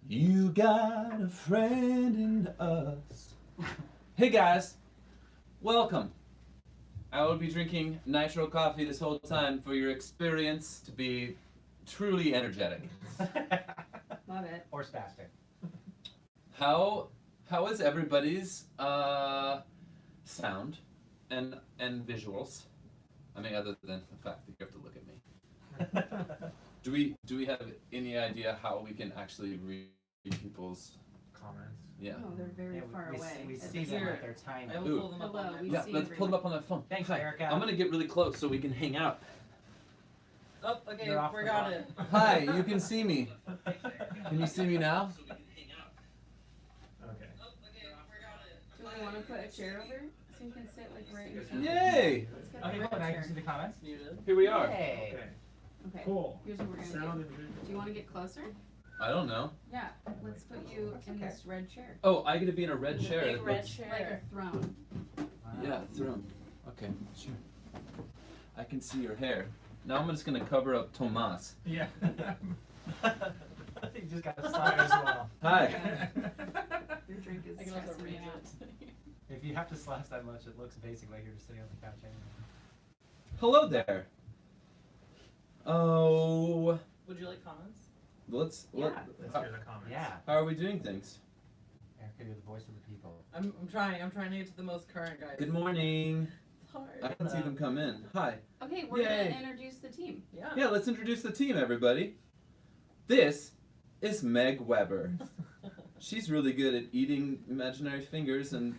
You got a friend in us. Hey guys, welcome. I will be drinking nitro coffee this whole time for your experience to be truly energetic. Love it. Or spastic. How is everybody's sound and visuals? I mean, other than the fact that you have to look at me. Do we have any idea how we can actually read people's Comments. yeah? Oh, they're very far away. We It's see them here. with their tiny. I will Ooh. pull them up Hello, on my we Yeah, see let's pull them up on my phone. Thanks, Hi. Erica. I'm gonna get really close so we can hang out. Oh, okay, They're off we the got clock. it. Hi, you can see me. Can you see me now? Okay. Do we want to put a chair over so you can sit like right in front? Yay! Let's get Okay, the cool. right Now you chair. can see the comments. Muted. Here we are. Yay. Okay. Okay. Cool. Here's what we're gonna Sound do. and visual. Do you want to get closer? I don't know. Yeah. Let's put you That's in okay. this red chair. Oh, I get to be in a red chair. Big that red looks- Like a chair. throne. Wow. Yeah, throne. Okay, sure. I can see your hair. Now I'm just gonna cover up Tomas. Yeah. You just got to slide as well. Hi. Your drink is I can also stressing read me out. it. If you have to slash that much, it looks basic like you're just sitting on the couch anyway. Hello there. Oh, Would you like comments? let's. Yeah. Let's How, hear the comments. Yeah. how are we doing things? Erica, you're the voice of the people. I'm trying to get to the most current guys. Good morning. It's hard. I can see them come in. Hi. Okay, we're Yay. gonna introduce the team. Yeah. Yeah, let's introduce the team, everybody. This is Meg Weber. She's really good at eating imaginary fingers and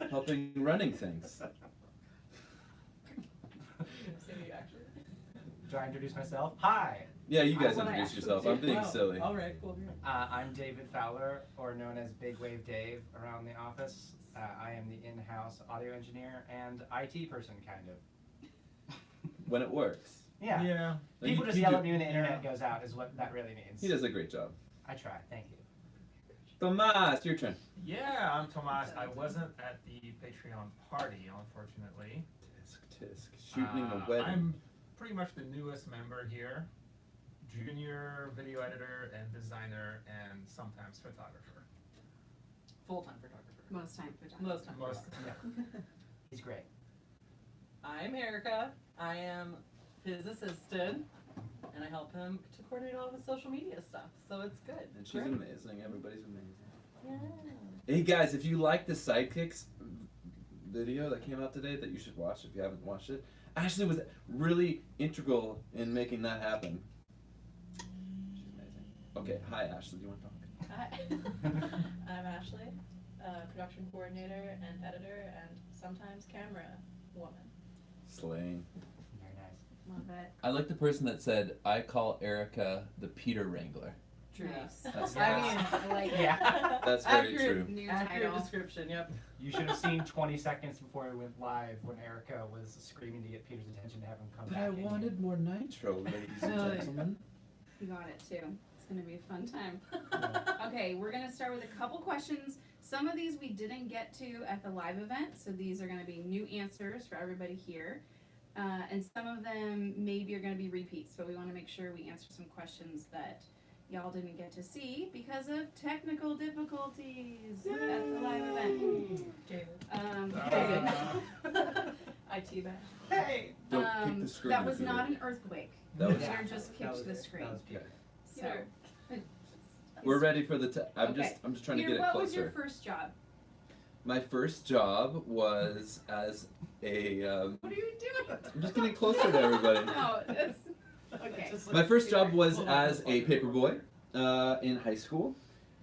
helping running things. So you actually. Do I introduce myself? Hi. Yeah, you guys What I introduce actually yourself. do. I'm being Wow. silly. All right, cool. I'm David Fowler, or known as Big Wave Dave around the office. I am the in-house audio engineer and IT person, kind of. When it works. Yeah. Yeah. People You- just you yell do- at me when the internet yeah. goes out, is what that really means. He does a great job. I try. Thank you. Tomas, your turn. Yeah, I'm Tomas. I wasn't at the Patreon party, unfortunately. Tisk, tisk. Shooting a wedding. I'm pretty much the newest member here. Junior video editor and designer and sometimes photographer. Full-time photographer. Most time for time. Most time. Most. Yeah. He's great. I'm Erica. I am his assistant, and I help him to coordinate all of his social media stuff. So it's good. And she's Great. amazing. Everybody's amazing. Yeah. Hey guys, if you like the Sidekicks video that came out today, that you should watch if you haven't watched it. Ashley was really integral in making that happen. She's amazing. Okay, hi Ashley, do you want to talk? Hi, I'm Ashley, production coordinator and editor and sometimes camera woman. Slaying. Very nice. Love it. I like the person that said, I call Erica the Peter Wrangler. True. Nice. That's, I mean, I like it. Yeah. that's very accurate, true. New accurate title. description. Yep. You should have seen 20 seconds before we went live when Erica was screaming to get Peter's attention to have him come But back I in here. wanted more nitro, ladies and Really? gentlemen. You got it too. It's gonna be a fun time. Yeah. Okay, we're gonna start with a couple questions. Some of these we didn't get to at the live event, so these are gonna be new answers for everybody here. And some of them maybe are gonna be repeats, but we wanna make sure we answer some questions that y'all didn't get to see because of technical difficulties at the live event. David. David. IT bash. Hey! Don't kick the screen. That was if you not would. an earthquake. That was- Peter Yeah, just that kicked was the it. screen. That was Peter. So, Peter. We're ready for the. I'm Okay. just trying to Peter, get it what closer. was your first job? My first job was as a. What are you doing? I'm just getting closer to everybody. No, it's okay. Just My first job was Hold on, as hold on. a paperboy in high school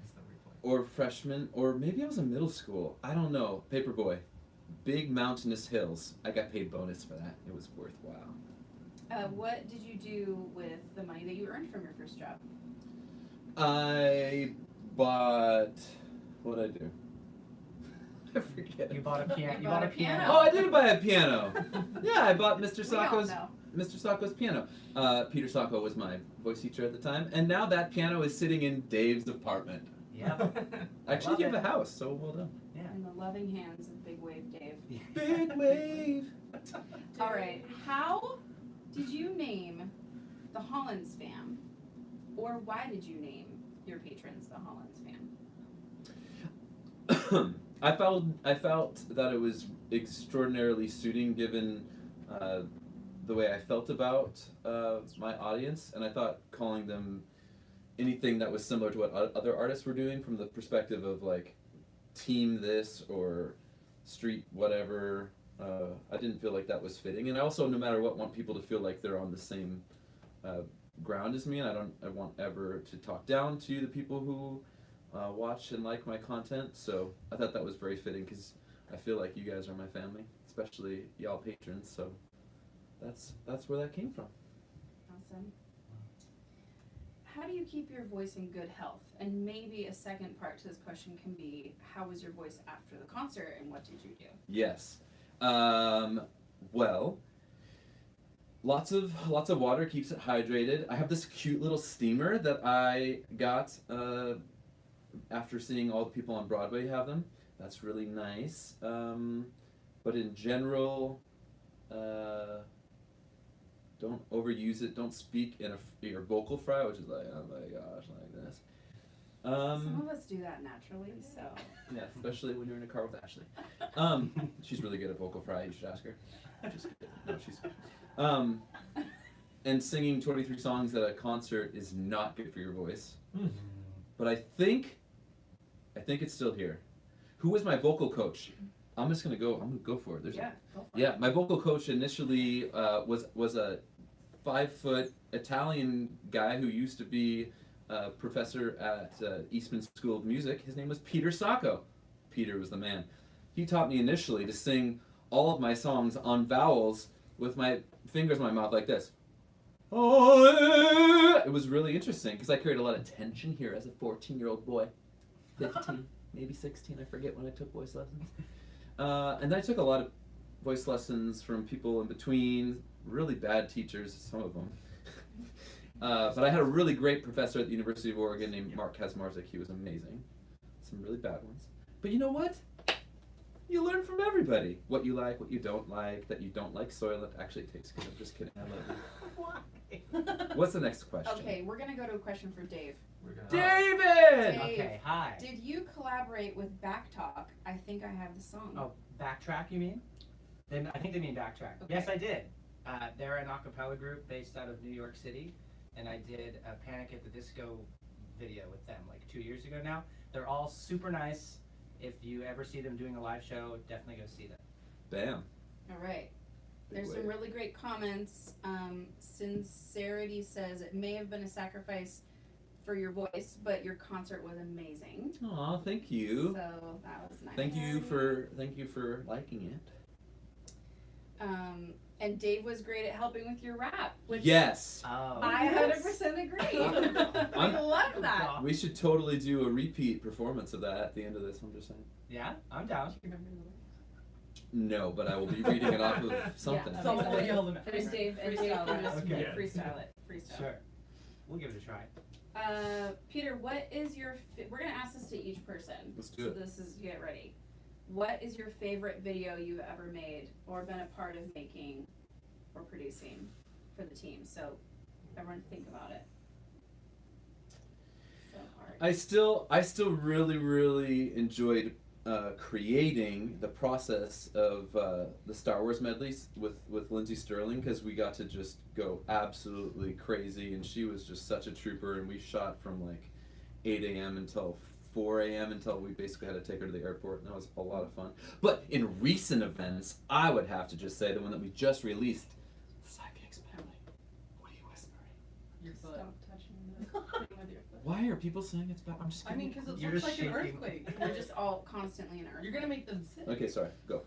It's the replay. or freshman or maybe I was in middle school. I don't know. Paperboy, big mountainous hills. I got paid bonus for that. It was worthwhile. What did you do with the money that you earned from your first job? I bought. What did I do? I forget. You bought a piano. You You bought bought a a piano. piano. Oh, I did buy a piano. Yeah, I bought Mr. We all Sacco's know. Mr. Sacco's piano. Peter Sacco was my voice teacher at the time, and now that piano is sitting in Dave's apartment. Yep. Actually, Love you have it. a house, so well done. Yeah. In the loving hands of Big Wave Dave. Big wave. All right. How did you name the Hollands fam, or why did you name your patrons, the Hollins fan? I felt that it was extraordinarily suiting given the way I felt about my audience, and I thought calling them anything that was similar to what other artists were doing from the perspective of like team this or street whatever, I didn't feel like that was fitting. And I also, no matter what, want people to feel like they're on the same ground as me, and I want ever to talk down to the people who watch and like my content. So I thought that was very fitting because I feel like you guys are my family, especially y'all patrons. So that's where that came from. Awesome. How do you keep your voice in good health? And maybe a second part to this question can be, how was your voice after the concert and what did you do? Yes. Well, lots of water keeps it hydrated. I have this cute little steamer that I got after seeing all the people on Broadway have them. That's really nice. But in general, don't overuse it. Don't speak in your vocal fry, which is like, oh my gosh, like this. Some of us do that naturally, so. Yeah, especially when you're in a car with Ashley. She's really good at vocal fry. You should ask her. Just kidding. No, she's. And singing 23 songs at a concert is not good for your voice. But I think it's still here. Who was my vocal coach? I'm gonna go for it. Yeah, go for it. Yeah, my vocal coach initially was a 5-foot Italian guy who used to be a professor at Eastman School of Music. His name was Peter Sacco. Peter was the man. He taught me initially to sing all of my songs on vowels with my fingers in my mouth like this. It was really interesting because I carried a lot of tension here as a 14-year-old boy. 15, maybe 16, I forget when I took voice lessons. And then I took a lot of voice lessons from people in between, really bad teachers, some of them. But I had a really great professor at the University of Oregon named Mark Kazmarzik. He was amazing. Some really bad ones. But you know what? You learn from everybody. What you like, what you don't like, that you don't like Soylent. Actually, it tastes good. I'm just kidding. I love you. What's the next question? Okay, we're gonna go to a question for Dave. We're gonna. David! Dave, Okay, hi. did you collaborate with Backtalk? I think I have the song. Oh, Backtrack, you mean? I think they mean Backtrack. Okay. Yes, I did. They're an a cappella group based out of New York City, and I did a Panic at the Disco video with them like 2 years ago now. They're all super nice. If you ever see them doing a live show, definitely go see them. Bam. All right. Big There's some wave. really great comments. Sincerity says it may have been a sacrifice for your voice, but your concert was amazing. Aw, thank you. So that was nice. Thank you for liking it. And Dave was great at helping with your rap, which Yes. Oh. I 100% agree. I love that. We should totally do a repeat performance of that at the end of this. I'm just saying. Yeah, I'm down. No, but I will be reading it off of something. Yeah. So what will yell them There's Dave, and Dave can just Okay. freestyle it. Freestyle. Sure. We'll give it a try. Peter, what is your? We're gonna ask this to each person. Let's do it. So this is get ready. What is your favorite video you've ever made or been a part of making or producing for the team? So everyone think about it. So hard. I still really enjoyed creating the process of the Star Wars medleys with Lindsay Sterling, because we got to just go absolutely crazy, and she was just such a trooper, and we shot from like 8 a.m. until 4 a.m. until we basically had to take her to the airport, and that was a lot of fun. But in recent events, I would have to just say the one that we just released, Sidekicks Medley. What are you whispering? Your foot. Stop touching the thing with your foot. Why are people saying it's bad? I'm just I kidding. mean, because it You're looks just like an shaking. earthquake. We're just all constantly in earth. You're gonna make them sick. Okay, sorry. Go.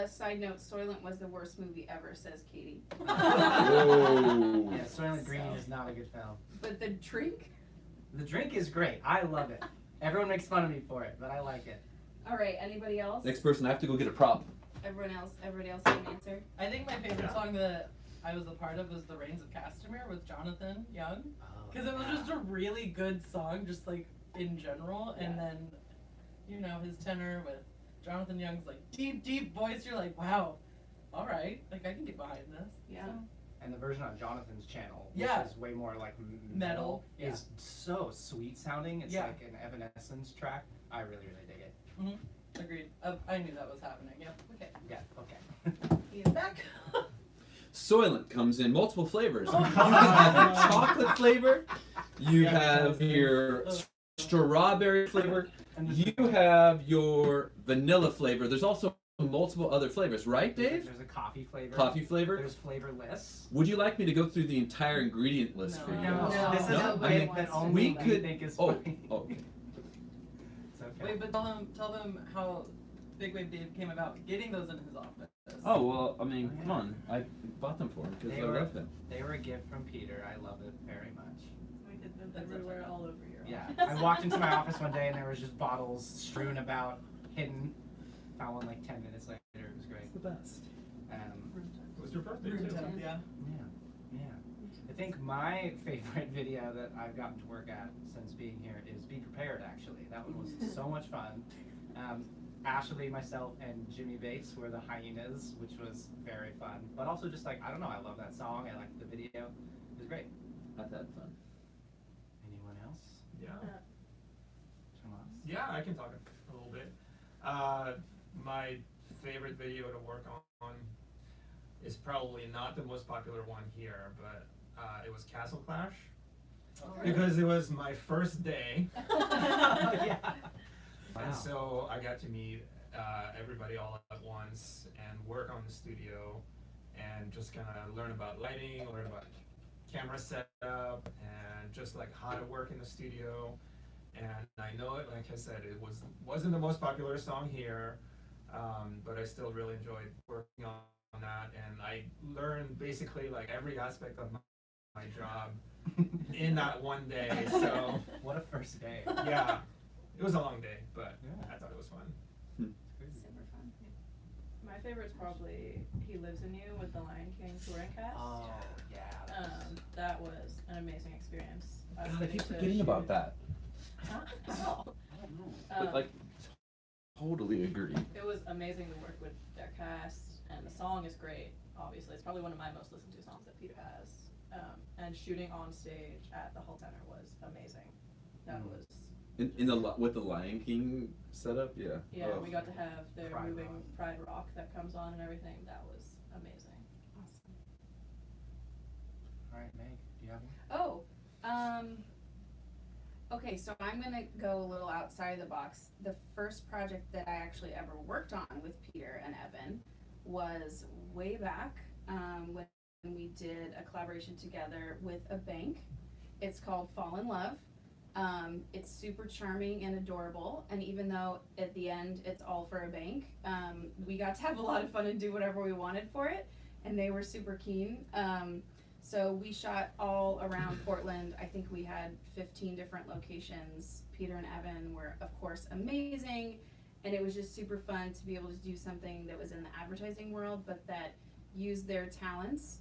Side note: Soylent was the worst movie ever, says Katie. Whoa. Yeah, Soylent Green So- is not a good film. But the drink. The drink is great. I love it. Everyone makes fun of me for it, but I like it. All right. Anybody else? Next person, I have to go get a prop. Everybody else have an answer? I think my favorite Yeah. song that I was a part of was The Reigns of Castamere with Jonathan Young. Oh, Because it was just a really good song, just like in general. And then, you know, his tenor with Jonathan Young's like deep voice. You're like, wow, all right, like I can get behind this. Yeah. So, And the version on Jonathan's channel, Yeah. which is way more like Metal, is so sweet sounding. It's Yeah. like an Evanescence track. I really, really dig it. Agreed. I knew that was happening. Yep. Okay. Yeah, okay. He's back. Soylent comes in multiple flavors. Oh. You have your chocolate flavor. You Yeah, have your strawberry flavor. And You have your vanilla flavor. There's also multiple other flavors, right, Dave? There's a coffee flavor. Coffee flavor. There's flavorless. Would you like me to go through the entire ingredient list No. for you? No, No. this is No, a I bit mean, that we only we could- think is Oh, funny. okay. It's okay. Wait, but tell them how Big Wave Dave came about getting those in his office. Oh well, I mean, come on. I bought them for him because They I were- love him. They were a gift from Peter. I love it very much. We did them That's everywhere, all over your Yeah, office. I walked into my office one day and there was just bottles strewn about, hidden. Found one like 10 minutes later. It was great. It's the best. It was your birthday Room too. temp, yeah. Yeah. I think my favorite video that I've gotten to work at since being here is Be Prepared, actually. That one was so much fun. Ashley, myself, and Jimmy Bates were the hyenas, which was very fun. But also just like, I don't know, I love that song. I liked the video. It was great. I've had fun. Anyone else? Yeah. Tomas? Yeah, I can talk a little bit. My favorite video to work on is probably not the most popular one here, but it was Castle Clash. Because it was my first day, Yeah. and so I got to meet everybody all at once and work on the studio and just kind of learn about lighting, learn about camera setup, and just like how to work in the studio. And I know it, like I said, it wasn't the most popular song here, but I still really enjoyed working on that. And I learned basically like every aspect of my job in that one day. So What a first day. yeah, it was a long day, but Yeah. I thought it was fun. Super fun. My favorite's probably He Lives in You with the Lion King touring cast. Oh, yeah. That was an amazing experience. Us God, I getting keep to forgetting about shoot- that. How? But like, totally agree. It was amazing to work with their cast, and the song is great. Obviously, it's probably one of my most listened to songs that Peter has. And shooting on stage at the Hull Tenor was amazing. That Mm. was In the with the Lion King setup, yeah. yeah. Oh. We got to have their Pride moving Rock. Pride Rock that comes on and everything. That was amazing. Awesome. All right, Meg, do you have one? Oh, okay, so I'm gonna go a little outside the box. The first project that I actually ever worked on with Peter and Evan was way back when we did a collaboration together with a bank. It's called Fall in Love. It's super charming and adorable, and even though at the end it's all for a bank, we got to have a lot of fun and do whatever we wanted for it, and they were super keen. So we shot all around Portland. I think we had 15 different locations. Peter and Evan were, of course, amazing, and it was just super fun to be able to do something that was in the advertising world, but that used their talents.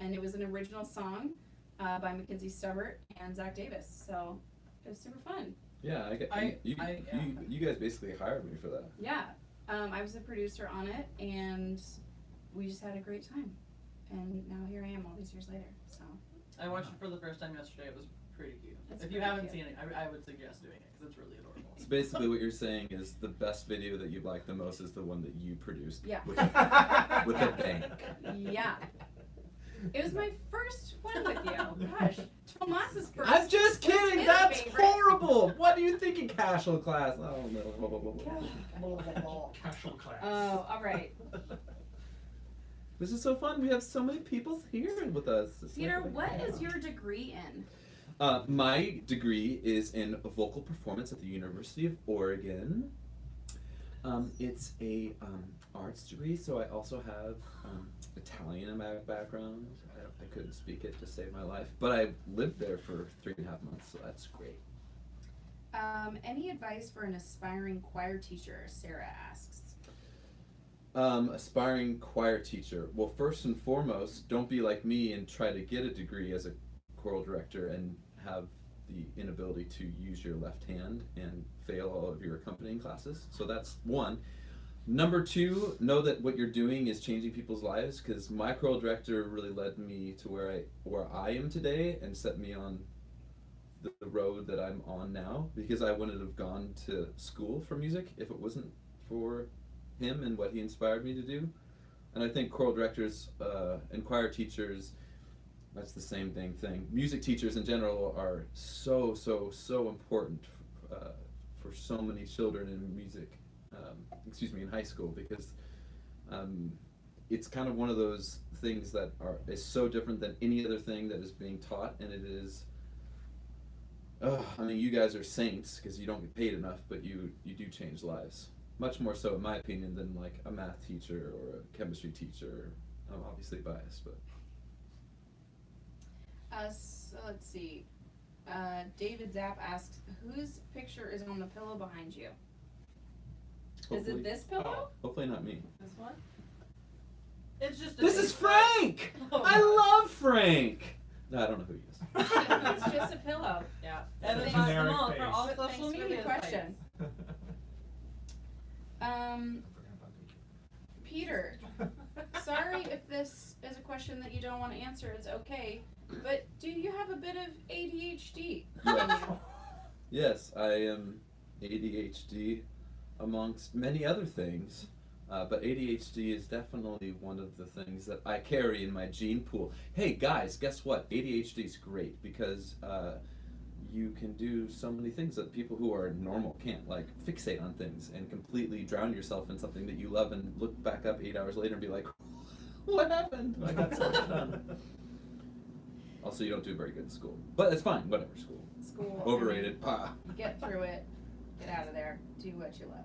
And it was an original song by Mackenzie Stubbart and Zach Davis. So it was super fun. Yeah, you guys basically hired me for that. Yeah, I was the producer on it, and we just had a great time. And now here I am all these years later. So I watched it for the first time yesterday. It was pretty cute. It's If you pretty haven't cute. seen it, I would suggest doing it because it's really adorable. So basically, what you're saying is the best video that you like the most is the one that you produced. Yeah. With a bank. yeah, it was my first one with you. Gosh, Tomas's first. I'm just was kidding. his That's favorite. horrible. What are you thinking, Casual Class? Oh no. Blah, blah, blah, blah. Casual class. Oh, all right. This is so fun. We have so many people here with us. It's Peter, like- what is your degree in? My degree is in vocal performance at the University of Oregon. It's a arts degree, so I also have Italian in my background. I couldn't speak it to save my life, but I lived there for 3.5 months, so that's great. Any advice for an aspiring choir teacher? Sarah asks. Aspiring choir teacher. Well, first and foremost, don't be like me and try to get a degree as a choral director and have the inability to use your left hand and fail all of your accompanying classes. So that's one. Number two, know that what you're doing is changing people's lives, because my choral director really led me to where I am today and set me on the road that I'm on now, because I wouldn't have gone to school for music if it wasn't for him and what he inspired me to do. And I think choral directors and choir teachers, that's the same thing. Music teachers in general are so important for so many children in music. In high school, because it's kind of one of those things that is so different than any other thing that is being taught, and it is. I mean, you guys are saints because you don't get paid enough, but you do change lives. Much more so, in my opinion, than like a math teacher or a chemistry teacher. I'm obviously biased, but. So let's see. David Zapp asks, whose picture is on the pillow behind you? Is it this pillow? Hopefully not me. This one? It's just a This big is Frank! Oh, I God. love Frank! No, I don't know who he is. It's just a pillow. Yeah. And Thanks. then Generic them all face. for all Thanks social for the media question. sites. Peter, sorry if this is a question that you don't want to answer, it's okay, but do you have a bit of ADHD in Yes. you? Yes, I am ADHD amongst many other things, but ADHD is definitely one of the things that I carry in my gene pool. Hey guys, guess what? ADHD is great because you can do so many things that people who are normal can't, like fixate on things and completely drown yourself in something that you love and look back up 8 hours later and be like, what happened? I got so much done. Also, you don't do very good in school, but it's fine, whatever, school. School. Overrated. Ah. Get through it. Get out of there. Do what you love.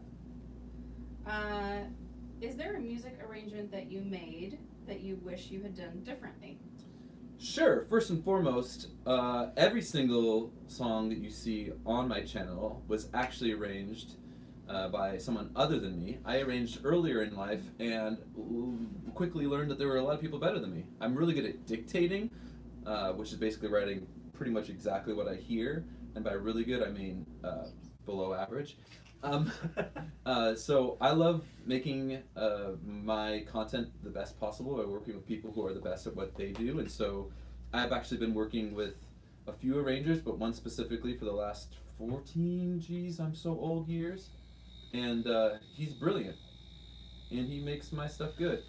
Is there a music arrangement that you made that you wish you had done differently? Sure. First and foremost, every single song that you see on my channel was actually arranged by someone other than me. I arranged earlier in life and quickly learned that there were a lot of people better than me. I'm really good at dictating, which is basically writing pretty much exactly what I hear, and by really good I mean below average. So I love making my content the best possible by working with people who are the best at what they do, and so I've actually been working with a few arrangers, but one specifically for the last 14, I'm so old, years, and he's brilliant, and he makes my stuff good.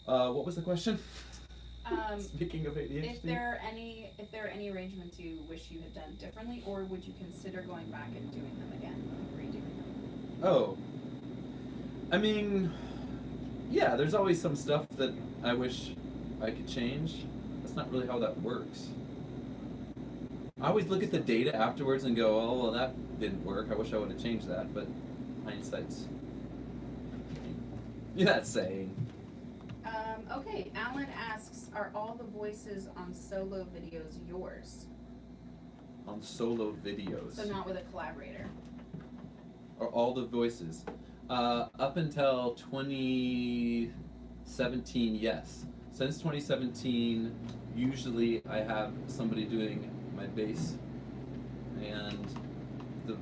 What was the question? Speaking of ADHD. If there are any arrangements you wish you had done differently, or would you consider going back and doing them again, like redoing them? Oh. I mean, yeah, there's always some stuff that I wish I could change. That's not really how that works. I always look at the data afterwards and go, oh, well, that didn't work. I wish I would have changed that, but hindsight's... You're not saying. Okay, Alan asks, are all the voices on solo videos yours? On solo videos. So not with a collaborator. Are all the voices. Up until 2017, yes. Since 2017, usually I have somebody doing my bass, and the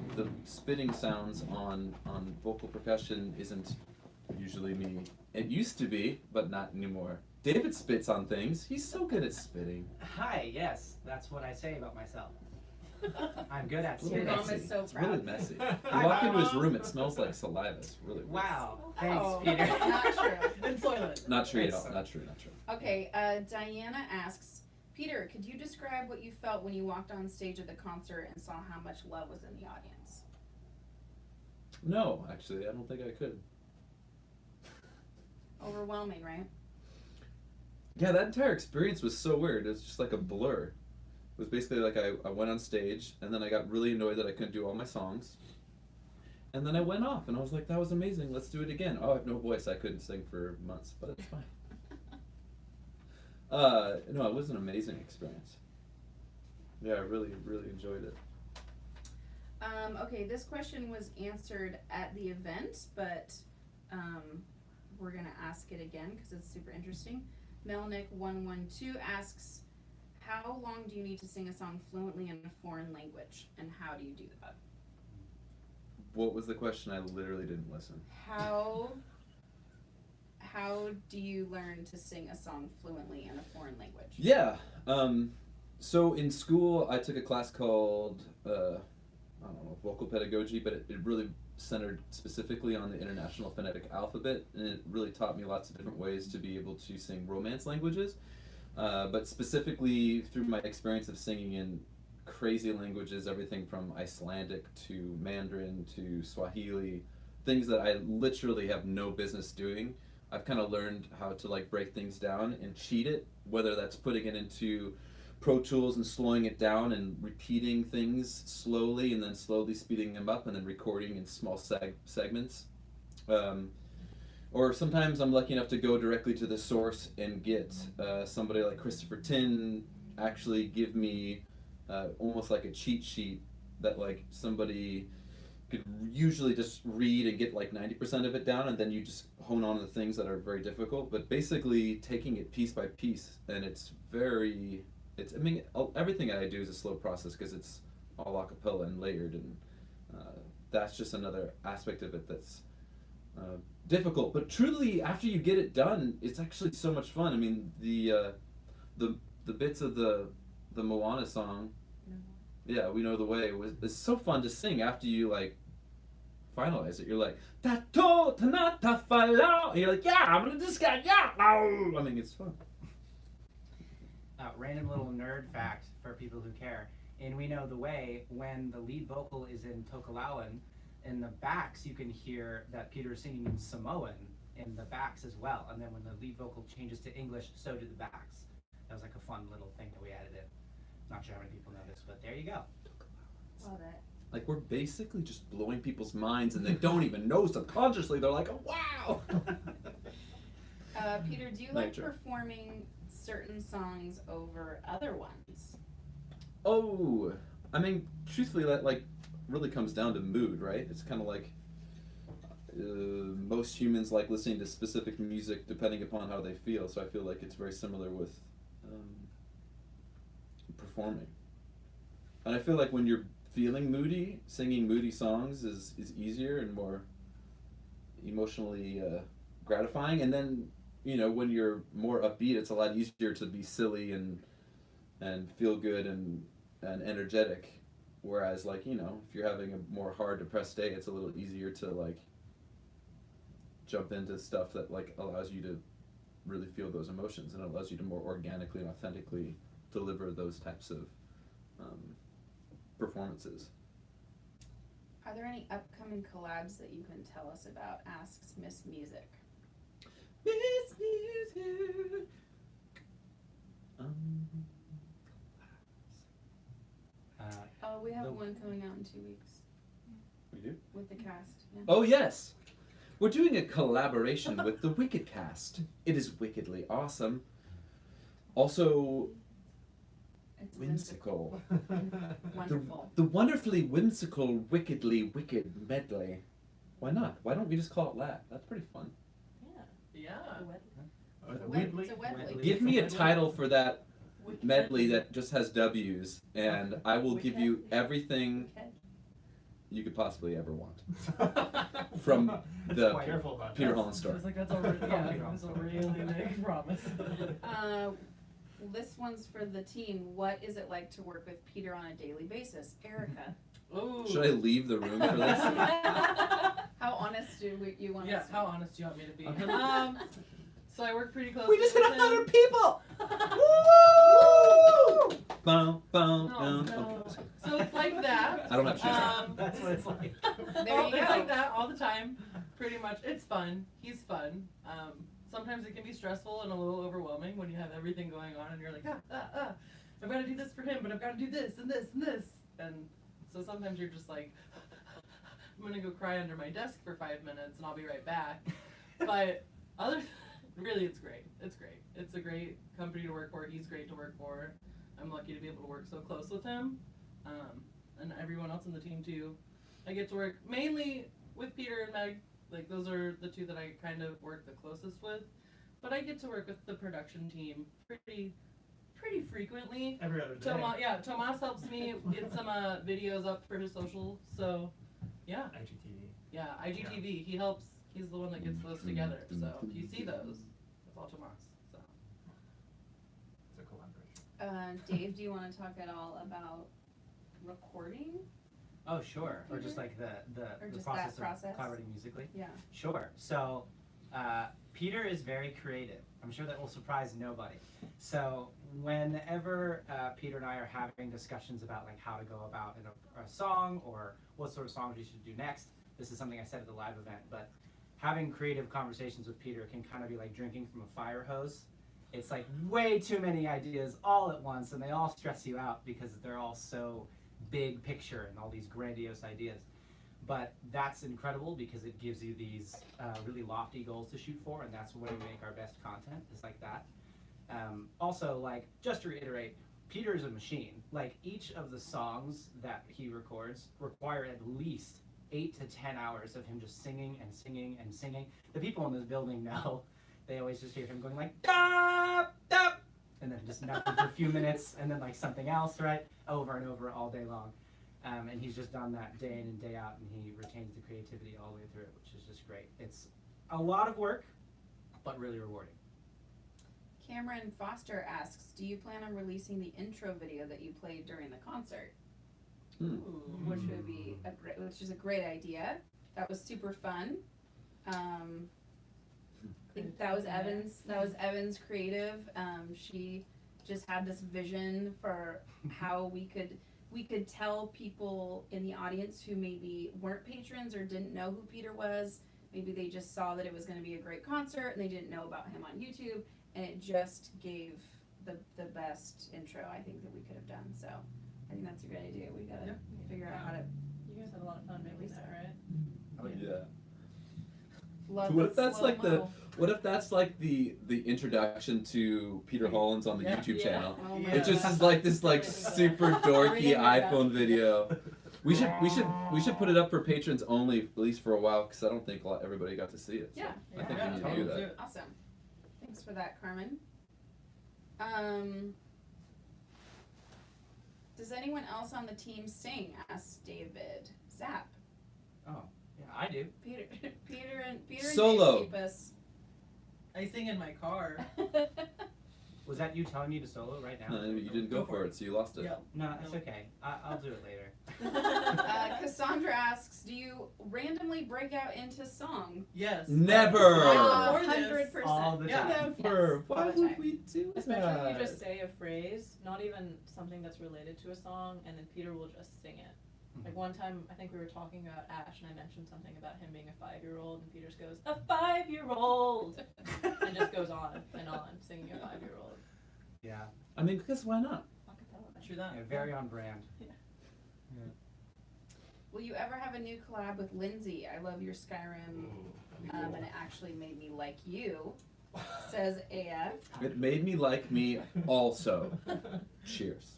spitting sounds on vocal percussion isn't usually me. It used to be, but not anymore. David spits on things. He's so good at spitting. Hi, yes, that's what I say about myself. I'm good at It's a Your little spitting. mom is messy. so It's really proud. messy. You walk into his room, it smells like saliva. It's really weird. Wow, thanks, Oh, Peter. not true. And soylent. Not true at all. Not true. Not true. Okay, Diana asks, Peter, could you describe what you felt when you walked on stage at the concert and saw how much love was in the audience? No, actually, I don't think I could. Overwhelming, right? Yeah, that entire experience was so weird. It was just like a blur. It was basically like I went on stage, and then I got really annoyed that I couldn't do all my songs. And then I went off, and I was like, that was amazing. Let's do it again. Oh, I have no voice. I couldn't sing for months, but it's fine. No, it was an amazing experience. Yeah, I really, really enjoyed it. Okay, this question was answered at the event, but we're gonna ask it again because it's super interesting. Melnick112 asks, how long do you need to sing a song fluently in a foreign language, and how do you do that? What was the question? I literally didn't listen. How how do you learn to sing a song fluently in a foreign language? Yeah. So in school, I took a class called I don't know, vocal pedagogy, but it really centered specifically on the International Phonetic Alphabet, and it really taught me lots of different ways to be able to sing Romance languages. But specifically through my experience of singing in crazy languages, everything from Icelandic to Mandarin to Swahili, things that I literally have no business doing. I've kind of learned how to like break things down and cheat it, whether that's putting it into Pro Tools and slowing it down and repeating things slowly and then slowly speeding them up and then recording in small segments. Or sometimes I'm lucky enough to go directly to the source and get somebody like Christopher Tin actually give me almost like a cheat sheet that like somebody could usually just read and get like 90% of it down, and then you just hone on the things that are very difficult, but basically taking it piece by piece. And I mean, everything I do is a slow process because it's all a cappella and layered, and that's just another aspect of it that's difficult. But truly, after you get it done, it's actually so much fun. I mean, the bits of the Moana song, yeah, We Know the Way, it's so fun to sing after you like finalize it. You're like, Tato Tanata Fala. You're like, yeah, I'm gonna this guy, yeah. I mean, it's fun. Random little nerd fact for people who care. In We Know the Way, when the lead vocal is in Tokelauan, in the backs you can hear that Peter is singing in Samoan in the backs as well. And then when the lead vocal changes to English, so do the backs. That was like a fun little thing that we added in. Not sure how many people know this, but there you go. Love it. Like, we're basically just blowing people's minds, and they don't even know subconsciously. They're like, oh, wow. Peter, do you like Nature. performing certain songs over other ones? Oh, I mean, truthfully, that like really comes down to mood, right? It's kind of like most humans like listening to specific music depending upon how they feel. So I feel like it's very similar with performing. And I feel like when you're feeling moody, singing moody songs is easier and more emotionally gratifying. And then, you know, when you're more upbeat, it's a lot easier to be silly and feel good and energetic. Whereas, like, you know, if you're having a more hard, depressed day, it's a little easier to like jump into stuff that like allows you to really feel those emotions, and it allows you to more organically and authentically deliver those types of performances. Are there any upcoming collabs that you can tell us about? Asks Miss Music. Miss Music. Oh, we have The- one coming out in 2 weeks We do? with the cast. Yeah. Oh yes, we're doing a collaboration with the Wicked Cast. It is wickedly awesome. Also, It's whimsical. Wonderful. The wonderfully whimsical, wickedly wicked medley. Why not? Why don't we just call it that? That's pretty fun. Yeah. It's a Wedley. Give me a title for that medley that just has W's, and I will give you everything you could possibly ever want from the Careful about Peter that. Holland I story. was like, that's a really big promise. This one's for the team. What is it like to work with Peter on a daily basis? Erica. Ooh. Should I leave the room for this? How honest do you want Yeah, us to how be? honest do you want me to be? Okay. So I work pretty closely We just hit with him. 100 people! Woo! Bum, bum, No, bum. no. Okay. So it's like that. I don't have shoes. That's what it's like. There you It's go. like that all the time, pretty much. It's fun. He's fun. Sometimes it can be stressful and a little overwhelming when you have everything going on and you're like, I've got to do this for him, but I've got to do this and this and this. And so sometimes you're just like, I'm going to go cry under my desk for 5 minutes and I'll be right back. But really, it's great. It's great. It's a great company to work for. He's great to work for. I'm lucky to be able to work so close with him, and everyone else in the team too. I get to work mainly with Peter and Meg. Like, those are the two that I kind of work the closest with. But I get to work with the production team pretty frequently. Every other day. Tomas helps me get some videos up for his social. So, yeah. IGTV. Yeah, IGTV. He helps He's the one that gets those together. So if you see those, it's all Tomas. So It's a collaboration. Dave, do you want to talk at all about recording? Oh, sure. Or just like Or the just process that process? of collaborating musically. Yeah. Sure. So, Peter is very creative. I'm sure that will surprise nobody. So, whenever Peter and I are having discussions about like how to go about in a song or what sort of songs we should do next, this is something I said at the live event, but having creative conversations with Peter can kind of be like drinking from a fire hose. It's like way too many ideas all at once, and they all stress you out because they're all so big picture and all these grandiose ideas. But that's incredible because it gives you these really lofty goals to shoot for, and that's when we make our best content, is like that. Also, like, just to reiterate, Peter's a machine. Like, each of the songs that he records require at least 8 to 10 hours of him just singing and singing and singing. The people in this building know. They always just hear him going like, da, da, and then just nothing for a few minutes, and then like something else, right? Over and over all day long. And he's just done that day in and day out, and he retains the creativity all the way through it, which is just great. It's a lot of work, but really rewarding. Cameron Foster asks, do you plan on releasing the intro video that you played during the concert? Which would be which is a great idea. That was super fun. I think that was Evan's creative. She just had this vision for how we could tell people in the audience who maybe weren't patrons or didn't know who Peter was. Maybe they just saw that it was going to be a great concert and they didn't know about him on YouTube, and it just gave the best intro I think that we could have done. So I think that's a great idea. We gotta figure out how to. You guys had a lot of fun making that, right? Oh, Yeah. Love What the if that's like slow-mo. What if that's like the introduction to Peter Hollins on the Yeah. YouTube Yeah. channel? Oh my It just God. is like this like super dorky Reading it up. iPhone video. We should put it up for patrons only, at least for a while, because I don't think everybody got to see it. So Yeah. I think Yeah, we need to totally do that. do it. Awesome. Thanks for that, Carmen. Does anyone else on the team sing? Asked David. Zap. Oh, yeah, I do. Peter and Solo. Dave keep us. I sing in my car. Was that you telling me to solo right now? No, you didn't go for it, so you lost it. Yeah. No, it's okay. I'll do it later. Cassandra asks, do you randomly break out into song? Yes. Never. Before this, 100%. All the Yeah. time. Never. Yes, Why all the would time. we do Especially that? if you just say a phrase, not even something that's related to a song, and then Peter will just sing it. Like one time, I think we were talking about Ash, and I mentioned something about him being a 5-year-old, and Peter just goes, "A 5-year-old," and just goes on and on singing a 5-year-old. Yeah, I mean, because why not? Acapella. True that. yeah, very on brand. Will you ever have a new collab with Lindsay? I love your Skyrim, and it actually made me like you, says Aya. It made me like me also. Cheers.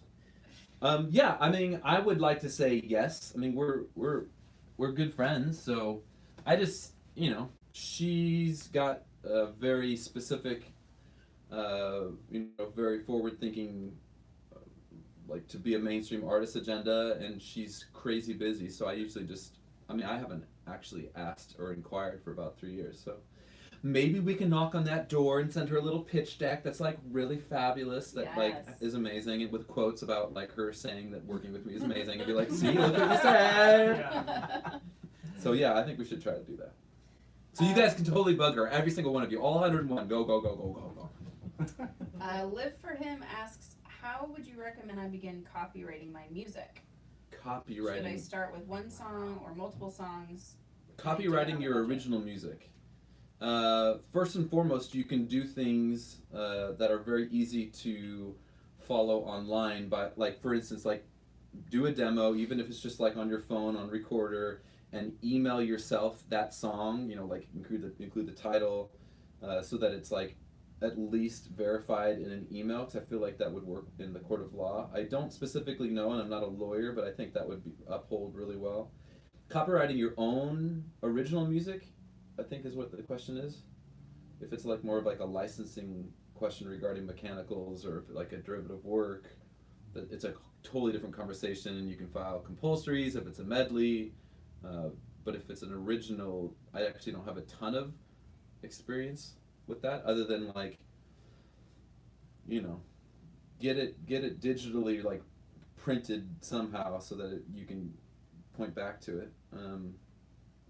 Yeah, I mean, I would like to say yes. I mean, we're good friends, so I just, she's got a very specific, very forward-thinking, like to be a mainstream artist agenda, and she's crazy busy. So I usually I haven't actually asked or inquired for about 3 years, so. Maybe we can knock on that door and send her a little pitch deck that's like really fabulous, that like Yes. is amazing, and with quotes about like her saying that working with me is amazing, and be like, see, look what you said. So yeah, I think we should try to do that. So you guys can totally bug her, every single one of you, all 101. Go, go, go, go, go, go. Live for Him asks, how would you recommend I begin copywriting my music? Should I Copywriting. start with one song or multiple songs? Copywriting your original music. First and foremost, you can do things that are very easy to follow online. By, like, for instance, like do a demo, even if it's just like on your phone on recorder, and email yourself that song. Like include the title, so that it's like at least verified in an email. Because I feel like that would work in the court of law. I don't specifically know, and I'm not a lawyer, but I think that would uphold really well. Copywriting your own original music, I think, is what the question is. If it's like more of like a licensing question regarding mechanicals, or if like a derivative work, that it's a totally different conversation, and you can file compulsories if it's a medley. But if it's an original, I actually don't have a ton of experience with that, other than like, you know, get it digitally like printed somehow so that you can point back to it.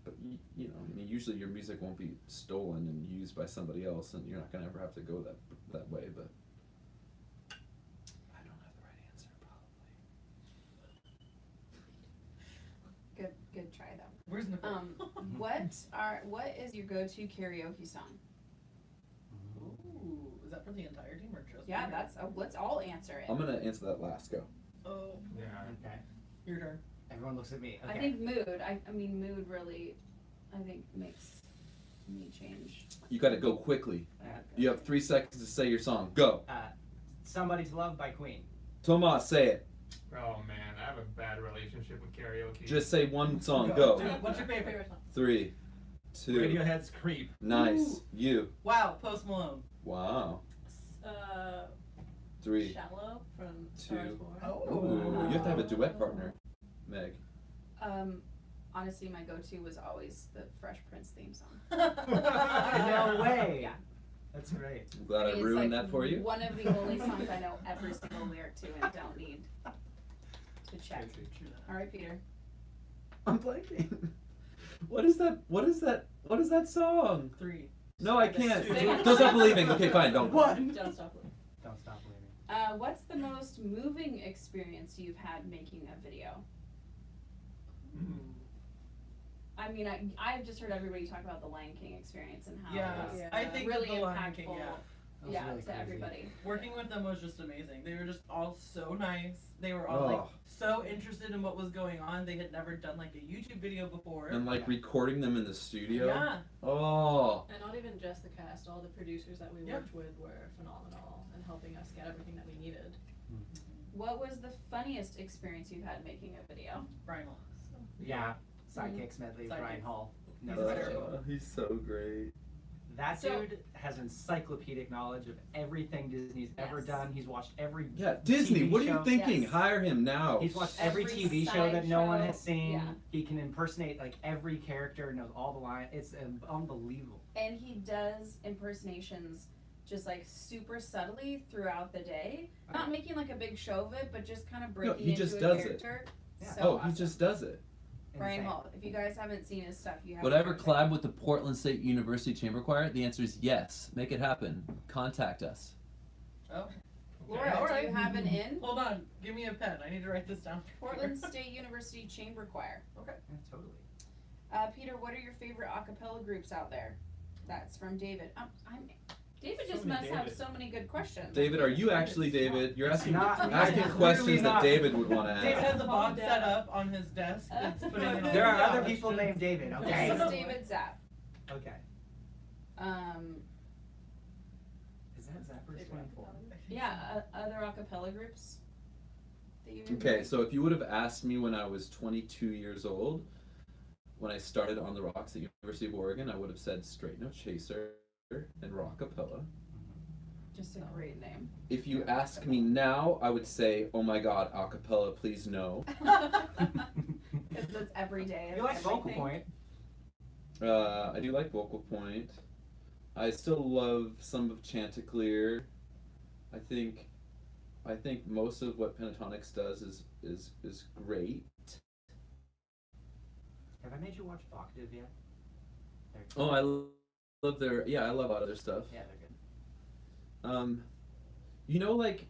But you know, I mean, usually your music won't be stolen and used by somebody else, and you're not gonna ever have to go that way. But I don't have the right answer, probably. Good try though. Where's Nicole? What is your go-to karaoke song? Ooh, is that for the entire team or just? Yeah, Peter? let's all answer it. I'm gonna answer that last go. Oh, Yeah. Okay. your turn. Everyone looks at me. Okay. I think mood. I mean, mood really, I think makes me change. You gotta go quickly. Uh, You have 3 seconds to say your song. Go. Somebody's Love by Queen. Tomas, say it. Oh man, I have a bad relationship with karaoke. Just say one song. Dude, Go. what's your favorite? song? 3, 2. Radiohead's Creep. Nice. Ooh. You. Wow, Post Malone. Wow. Uh, 3. Shallow from 2. Star Wars 4. Oh. Ooh, you have to have a duet partner, Meg. Honestly, my go-to was always the Fresh Prince theme song. No way. Yeah. That's great. I'm glad I It's ruined like that for you. One of the only songs I know every single lyric to and don't need to check. True that. All right, Peter. I'm blanking. What is that? What is that? What is that song? 3. No, I can't. Sing it. Don't stop believing. Okay, fine. Don't. One. Don't stop believing. Don't stop believing. What's the most moving experience you've had making a video? I mean, I've just heard everybody talk about the Lion King experience and how Yeah, it was Yeah. I think really the Lion impactful. King, yeah. That was Yeah, really to crazy. everybody. Working with them was just amazing. They were just all so nice. They were all like Oh. so interested in what was going on. They had never done like a YouTube video before. And like recording them in the studio. Yeah. Oh. And not even just the cast, all the producers that we Yeah. worked with were phenomenal and helping us get everything that we needed. What was the funniest experience you've had making a video? Brian Hall. Yeah. Sidekicks medley, Brian Sidekicks. Hall. He's No, hysterical. He's so great. that So- dude has encyclopedic knowledge of everything Disney's ever Yes. done. He's watched every Yeah, Disney. TV What are you show. thinking? Yes. Hire him now. He's watched every Every TV show that no one sideshow. has seen. Yeah. He can impersonate like every character, knows all the lines. It's unbelievable. And he does impersonations just like super subtly throughout the day. Not making like a big show of it, but just kind of breaking he into just a does it. character. Yeah. So Oh, awesome. he just does it. Brian Insane. Hall. If you guys haven't seen his stuff, you have Whatever to go check collab with the Portland State University Chamber Choir? The answer is yes. Make it happen. Contact us. Oh. Laura, All do right. you have an in? Hold on. Give me a pen. I need to write this down. Portland State University Chamber Choir. Okay. Yeah, totally. Peter, what are your favorite a cappella groups out there? That's from David. David So just many must have David. so many good questions. David, are you actually David? You're asking not- asking not- questions clearly that not. David would want to David ask. has a bot set up on his desk that's putting in all There are the other people questions. named David. Okay. This is David Zapp. Okay. Is that Zappers 24? Yeah, other a cappella groups that you Okay, enjoy? so if you would have asked me when I was 22 years old, when I started on the rocks at University of Oregon, I would have said Straight No Chaser and Rockapella. Just a great name. If you ask me now, I would say, oh my god, a cappella, please no. Because it's every day. You like everything. Vocal Point. I do like Vocal Point. I still love some of Chanticleer. I think most of what Pentatonics does is great. Have I made you watch Vocative yet? They're Oh, I love their I love a lot of their stuff. Yeah, they're good. You know, like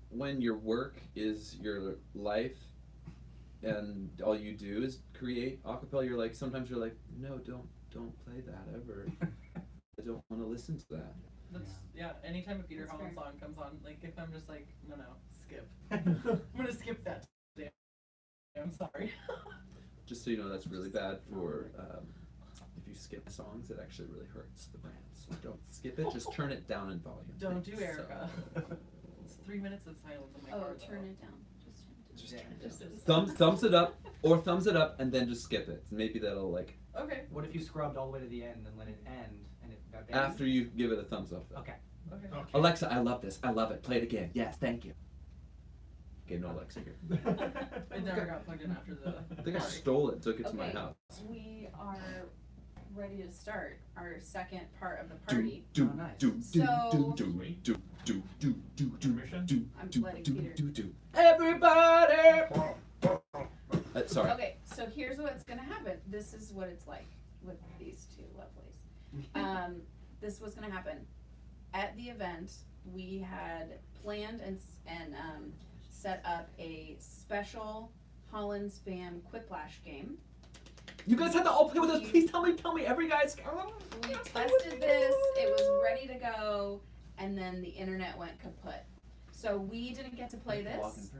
when your work is your life and all you do is create a cappella, you're like, sometimes you're like, no, don't play that ever. I don't want to listen to that. That's, yeah, anytime a Peter That's Holland fair. song comes on, like if I'm just like, no, skip. I'm gonna skip that. Damn. I'm sorry. Just so you know, that's really bad for if you skip songs, it actually really hurts the brand. So don't skip it, just turn it down in volume. Don't do So- Erica. It's 3 minutes of silence on my Oh, car. turn it down. Just turn it down. Just Yeah. thumbs it up, or thumbs it up and then just skip it. Maybe that'll like Okay. What if you scrubbed all the way to the end and let it end and it got banned? after you give it a thumbs up. Though. Okay. Okay. Okay. Alexa, I love this. I love it. Play it again. Yes, thank you. Okay, no Alexa here. It never got plugged in after the. I think I party. stole it, and took it to my Okay. house. We are ready to start our second part of the party. Do, Oh, nice. do, So- Permission? I'm letting Peter. Everybody! Sorry. Okay, so here's what's gonna happen. This is what it's like with these two lovelies. This was gonna happen. At the event, we had planned and set up a special Holland Spam Quiplash game. You guys had to all play with us. Please tell me, every guy's. We tested this, it was ready to go, and then the internet went kaput. So we didn't get to play this.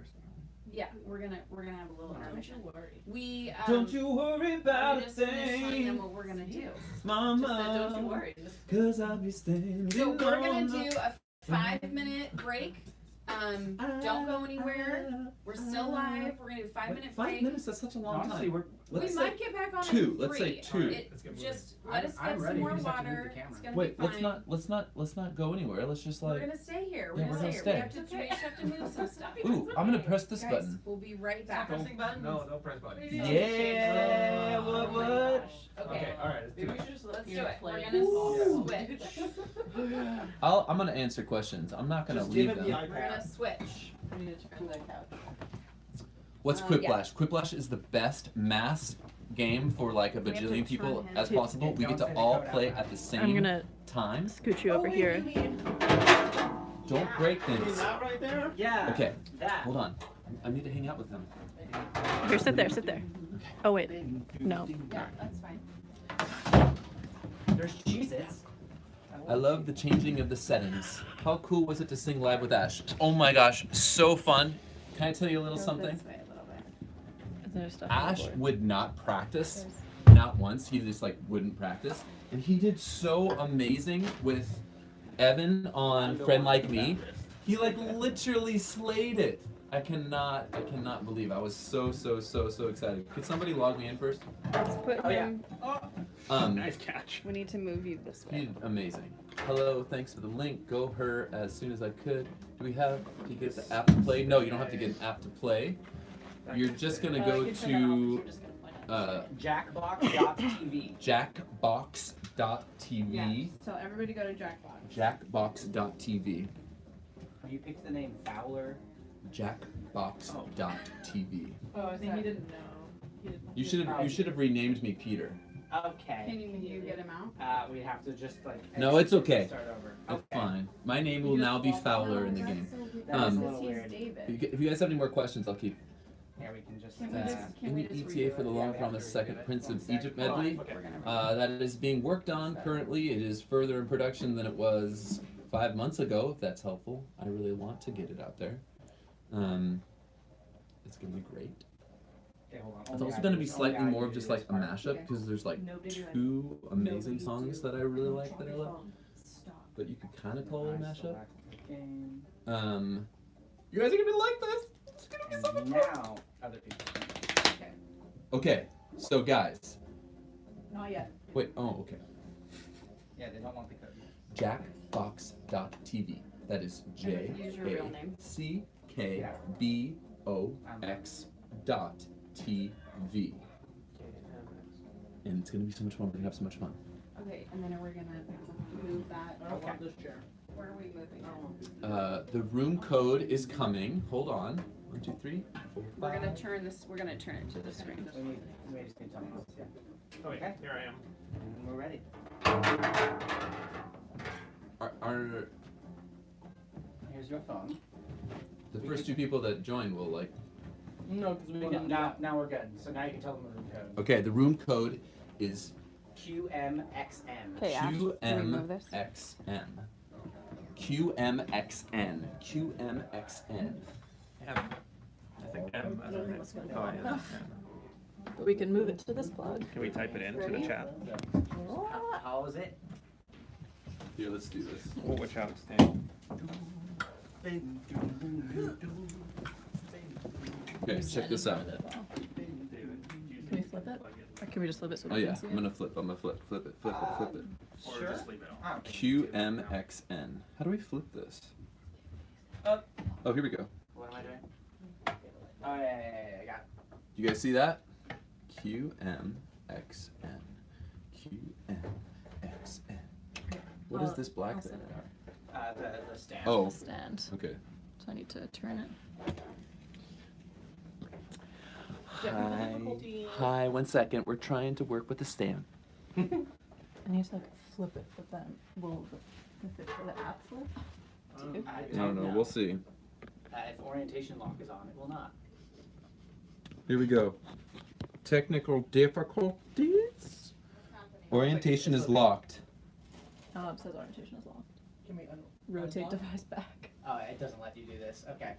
Yeah, we're gonna have a little intermission. Don't you worry. We Don't you worry about we a just finished telling them thing, what we're gonna do. Just said, Mama. don't you worry. Just Cause I'll be standing. So we're gonna on the- do a 5-minute break. Don't go anywhere. We're still live. We're gonna do a 5-minute Five break. minutes? That's such a long Honestly, time. we're We Let's might get back on two. at Let's say 3. two. Let's get moving. Just let us I'm get some ready. more We just have to move water. the camera. It's gonna Wait, be fine. let's not go anywhere. Let's just We're like. gonna stay here. Yeah, We're we're gonna gonna stay here. stay. We just have to move some stuff. Ooh, I'm gonna press this Guys, button. we'll be right Stop back. pressing buttons. No, don't press buttons. Yeah, Oh my what? gosh. Okay, Okay. alright, let's do maybe we it. should just let Let's do Peter it. play. We're gonna and switch. I'm gonna answer questions. I'm not gonna Just leave give him them. the We're gonna iPad. switch. We need to turn the couch. What's Yeah. Quiplash? Quiplash is the best mass game for like a We have to bajillion people turn him. as possible. We get Don't to say the all code out play loud. at the same I'm gonna time. scoot you Oh, over here. Don't break things. That right there? Yeah. Okay, That. hold on. I need to hang out with them. Here, sit there, sit there. Oh wait, no. Yeah, that's fine. There's Cheez-Its. I love the changing of the settings. How cool was it to sing live with Ash? Oh my gosh, so fun. Can I tell you a little Go something? this way a little bit. There's stuff on the Ash board. would not practice, not once. He just like wouldn't practice, and he did so amazing with Evan on Friend Like Me. He like literally slayed it. I cannot believe. I was so excited. Could somebody log me in first? Let's put Oh, yeah. him. Nice catch. We need to move you this He way. did amazing. Hello, thanks for the link. Go her as soon as I could. Do we have to get the app to play? No, you don't have to get an app to play. You're just gonna go you can turn that off if to you're just gonna play it. Jackbox.tv. jackbox.tv. Yeah, just tell everybody to go to Jackbox. Jackbox.tv. You picked the name Fowler. Jackbox.tv. Oh, I think he didn't know. You should have renamed me Peter. Okay. Can you get him out? We have to just like. No, it's okay. Start over. It's Okay. fine. My name will now be Fowler in the game. That was a Um, little He's weird. David. If you guys have any more questions, I'll keep. Yeah, we can just. Can we just- can in we the just ETA redo for the it? Long Yeah, we have Promised to Second redo it. Prince One of sec. Egypt medley. Okay. We're gonna That is being worked on currently. It is further in production than it was 5 months ago, if that's helpful. I really want to get it out there. It's gonna be great. Okay, hold on. It's Only also I gonna do be this. slightly Only I more do of just this like a part. mashup because there's like Nobody do it. 2 amazing Nobody songs do that I really like that I love. Stop. But you could kind of call it a I mashup. select the game. You guys are gonna like this. It's gonna be so much And fun. now, other people. Okay, so guys, Not yet. wait. Oh, okay. Yeah, they don't want the code. Jackbox.tv. That is Use your real name. JACKBOX.TV. And it's gonna be so much fun. We're gonna have so much fun. Okay, and then we're gonna move that. I don't want this chair. Where are we moving I it? don't want The room code is coming. Hold on. 1, 2, 3, 4, We're 5. gonna turn this. We're gonna turn it to the screen. We just need something else, yeah. Oh, wait, Okay. here I am. And we're ready. Are Here's your phone. the first 2 people that join will like? No, because we Well, can. now we're good. So now you can tell them the room code. Okay, the room code is QMXM. Okay, Ash, can we move this? QMXM. QMXN. QMXN. I think M. I don't know. Oh, yeah. But we can move it to this plug. Can we type it into the chat? How is it? Here, let's do this. Oh, watch out, Stan. Okay, check this out. Can we flip it? Or can we just flip it so Oh we yeah, can see I'm it? gonna flip it, flip it. Or Sure. just leave it on. QMXN. How do we flip this? Up. Oh, here we go. What am I doing? Oh, yeah, I got it. You guys see that? QMXN. this black I'll thing? set it The stand. Oh, Stand. okay. So I need to turn it. Hi. Hi, 1 second. We're trying to work with the stand. I need to like flip it, but then will the app flip? Too? I I don't know. We'll see. If orientation lock is on, it will not. Here we go. Technical difficulties. Orientation is locked. Oh, it says orientation is locked. Can we Rotate unlock? device back. Oh, it doesn't let you do this. Okay.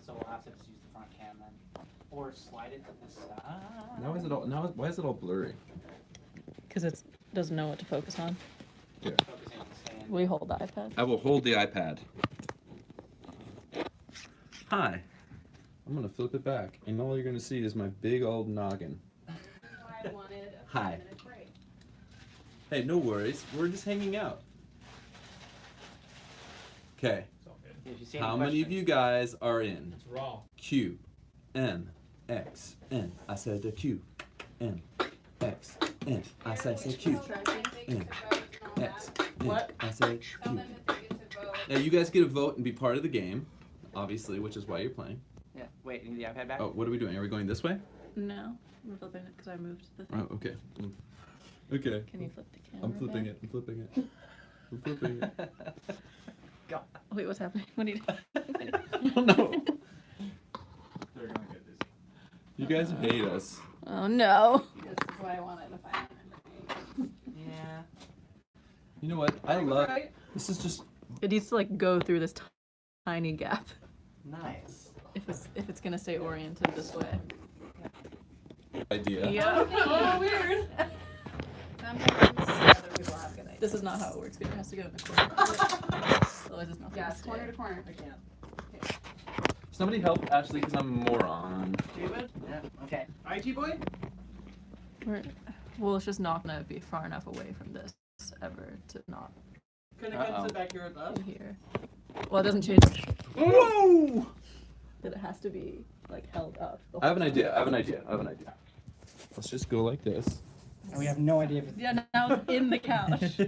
So we'll have to just use the front cam then, or slide it to the side. Now is it all? Now why is it all blurry? Because it doesn't know what to focus on. Focusing on the stand. Will you hold the iPad? I will hold the iPad. Hi. I'm gonna flip it back, and all you're gonna see is my big old noggin. I wanted a Hi. 5-minute break. Hey, no worries. We're just hanging out. Okay. It's all good. If you see any How many of questions- you guys are in It's raw. Q, M, X, N? I said the Q, M, X, N. I said Q, N, X, N. What? I said Tell Q. them that they get to vote. Now you guys get to vote and be part of the game, obviously, which is why you're playing. Yeah. Wait, you need the iPad back? Oh, what are we doing? Are we going this way? No. We're flipping it because I moved the thing. Oh, okay. Okay. Can you flip the camera? I'm flipping back? it. I'm flipping it. I'm flipping it. God. Wait, what's happening? What are you doing? Oh no. They're gonna get dizzy. You guys hate us. Oh no. This is why I wanted a 5-minute break. Yeah. You know what? I love. This is just. It needs to like go through this tiny gap Nice. if it's gonna stay oriented this way. Idea. Yeah. Oh, weird. Sometimes other people have good ideas. This is not how it works. Peter has to go in the corner. Otherwise, it's not Yeah, gonna it's corner to stay. corner. I can't. Somebody help Ashley because I'm a moron. David? Yeah. Okay. IT boy? Well, it's just not gonna be far enough away from this ever to not Couldn't it come sit back here with us? be here. Well, it doesn't change Whoa! that it has to be like held up. the I have an whole idea. I have an idea. I have an idea. Let's just go like this. And we have no idea if it's Yeah, now it's in the couch.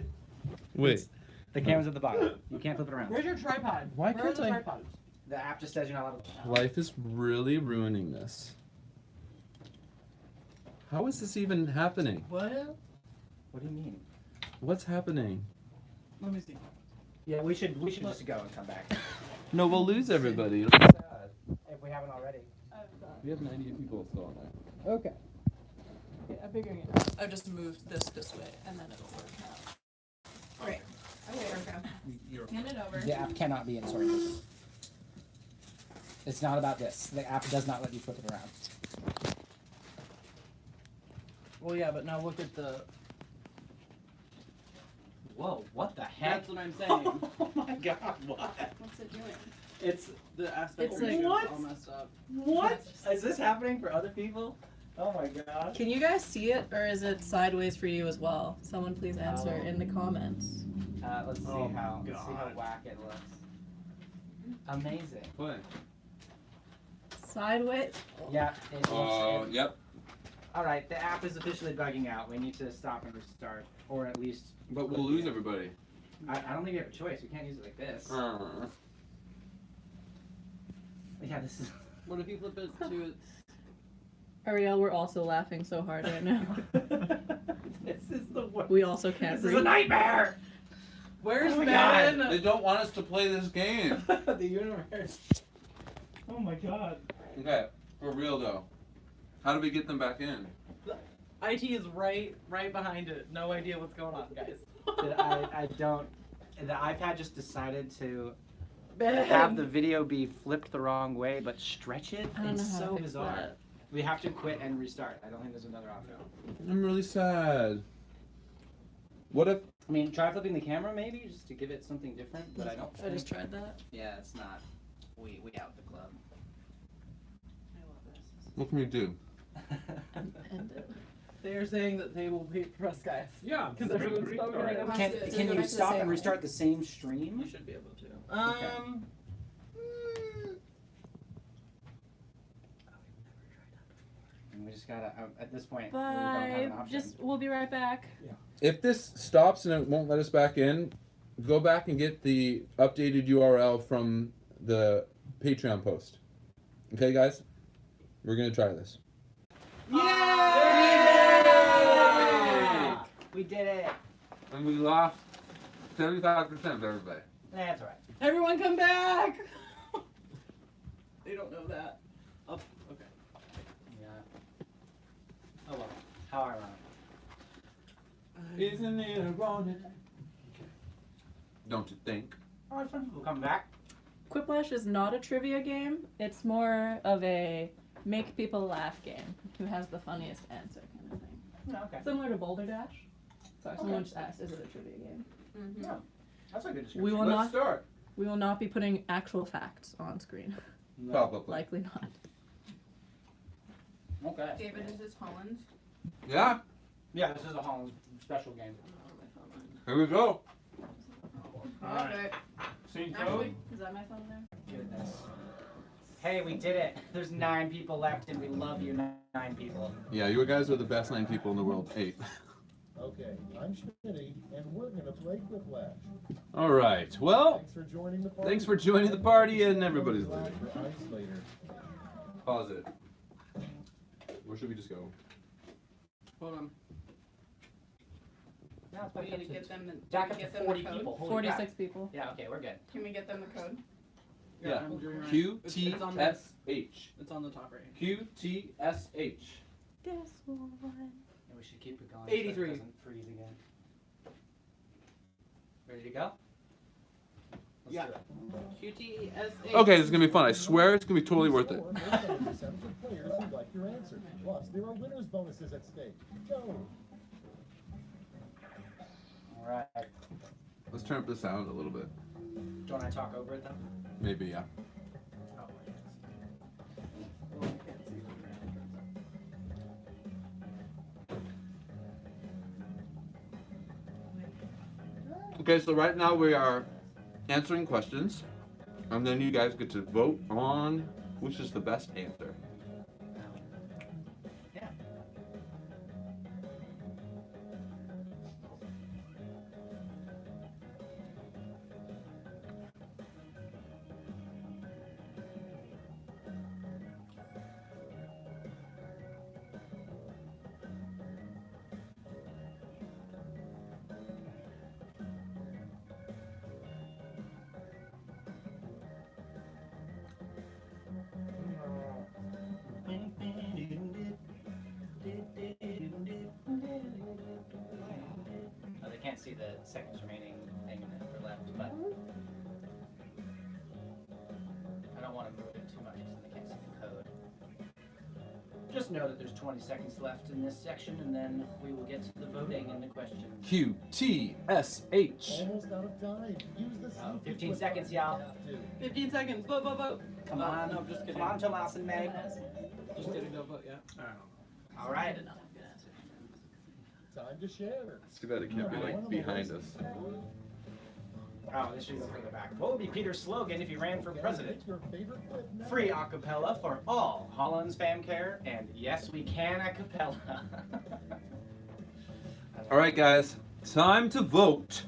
Wait. the camera's at the bottom. You can't flip it around. Where's your tripod? Why Where are can't the I- tripods? The app just says you're not allowed to. Life is really ruining this. How is this even happening? What? What do you mean? What's happening? Let me see. Yeah, we should just go and come back No, we'll lose everybody. It'll be sad. if we haven't already. We have 98 people still on there. Okay. Yeah, I'm figuring it out. I've just moved this way, and then it'll work now. Great. Okay, You're hand it over. The app cannot be in orientation. It's not about this. The app does not let you flip it around. Well, yeah, but now look at the. Whoa! What the heck? That's what I'm saying. Oh my God! What? What's it doing? It's the aspect It's ratio like- is all messed up. What? Is this happening for other people? Oh my God! Can you guys see it, or is it sideways for you as well? Someone please answer in the comments. Let's see Oh how my let's see how God. whack it looks. Amazing. What? Sideways? Yeah. It looks, Oh, yep. All right. The app is officially bugging out. We need to stop and restart, or at least. But we'll lose everybody. I don't think we have a choice. We can't use it like this. Yeah. This is. What if you flip it to its. Ariel, we're also laughing so hard right now. This is the worst. We also can't This breathe. is a nightmare. Where's Oh my Ben? They don't want us to play this game. The universe. Oh my God. Okay, for real though. How do we get them back in? IT is right behind it. No idea what's going on, guys. I don't. The iPad just decided to Ben. have the video be flipped the wrong way, but stretch it. I don't know It's how to so fix bizarre. that. We have to quit and restart. I don't think there's another option. I'm really sad. What if? I mean, try flipping the camera maybe, just to give it something different. But I don't. I just think- tried that. Yeah, it's not. We out the club. What can we do? End it. They are saying that they will wait for us, guys. Yeah. Because everyone's Restart. voting. Can to- can go you back to the stop same and one. restart the same stream? You should be able to. Okay. We just gotta. At this point, we don't have an Bye. option. We'll be right back. If this stops and it won't let us back in, go back and get the updated URL from the Patreon post. Okay, guys? We're gonna try this. Yay! We did it. And we lost 75% of everybody. That's all right. Everyone come back! They don't know that. Oh, okay. Yeah. Oh well. How ironic. Isn't it ironic? Don't you think? Awesome. We'll come back. Quiplash is not a trivia game. It's more of a make people laugh game. Who has the funniest answer kind of thing. No, okay. Similar to Boulder Dash. Sorry, Okay. someone just asked, is it a trivia game? Mm-hmm. No. That's a good description. We will Let's not. start. We will not be putting actual facts on screen. No. Probably. Likely not. Okay. David, is this Holland? Yeah, Yeah, this is a Holland special game. here we go. Alright. Okay. Scene Actually, Is that my phone there? Goodness. Hey, we did it. There's 9 people left, and we love you, 9 people. Yeah, you guys are the best 9 people in the world. 8. Okay, I'm Schmitty, and we're gonna play Quiplash. All right. Well, Thanks for joining the party. thanks for joining the party, and everybody's Glad leaving. for Ice later. Pause it. Where should we just go? Hold on. No, it's We back need up to get them the, back can up we get to them 40 the code? people. Holy 46 crap. people. Yeah, okay, we're good. Can we get them the code? Yeah. I'm doing right. Q It's T on the- S H. It's on the top right. Q T S H. Guess what? Yeah, we should keep it going. 83. So it doesn't freeze again. Ready to go? Let's Yeah. do it. QTSA. Okay, this is gonna be fun. I swear it's gonna be totally worth it. Score based on the percentage of players who like your answer. Plus, there are winners bonuses at stake. Go. Alright. Let's turn up the sound a little bit. Don't I talk over it though? Maybe, yeah. Oh, Okay, so right now we are answering questions, and then you guys get to vote on which is the best answer. Yeah. Oh, they can't see the seconds remaining thing that are left, but I don't want to move it too much so they can't see the code. Just know that there's 20 seconds left in this section, and then we will get to the voting and the questions. Q T S H. Almost out of time. Use the Oh, sneaky 15 Quiplash seconds, if y'all. you have to. 15 seconds. Vote, vote, vote. Come on, No, I'm just kidding. come on, Tomas and Meg. Just kidding. Don't vote yet. All right. Time to share. It's too bad it can't be like behind us. Oh, this should go further back. What would be Peter's slogan if he ran for Okay, president? pick your favorite clip now. Free acapella for all Holland's fam care, and yes, we can acapella. All right, guys, time to vote.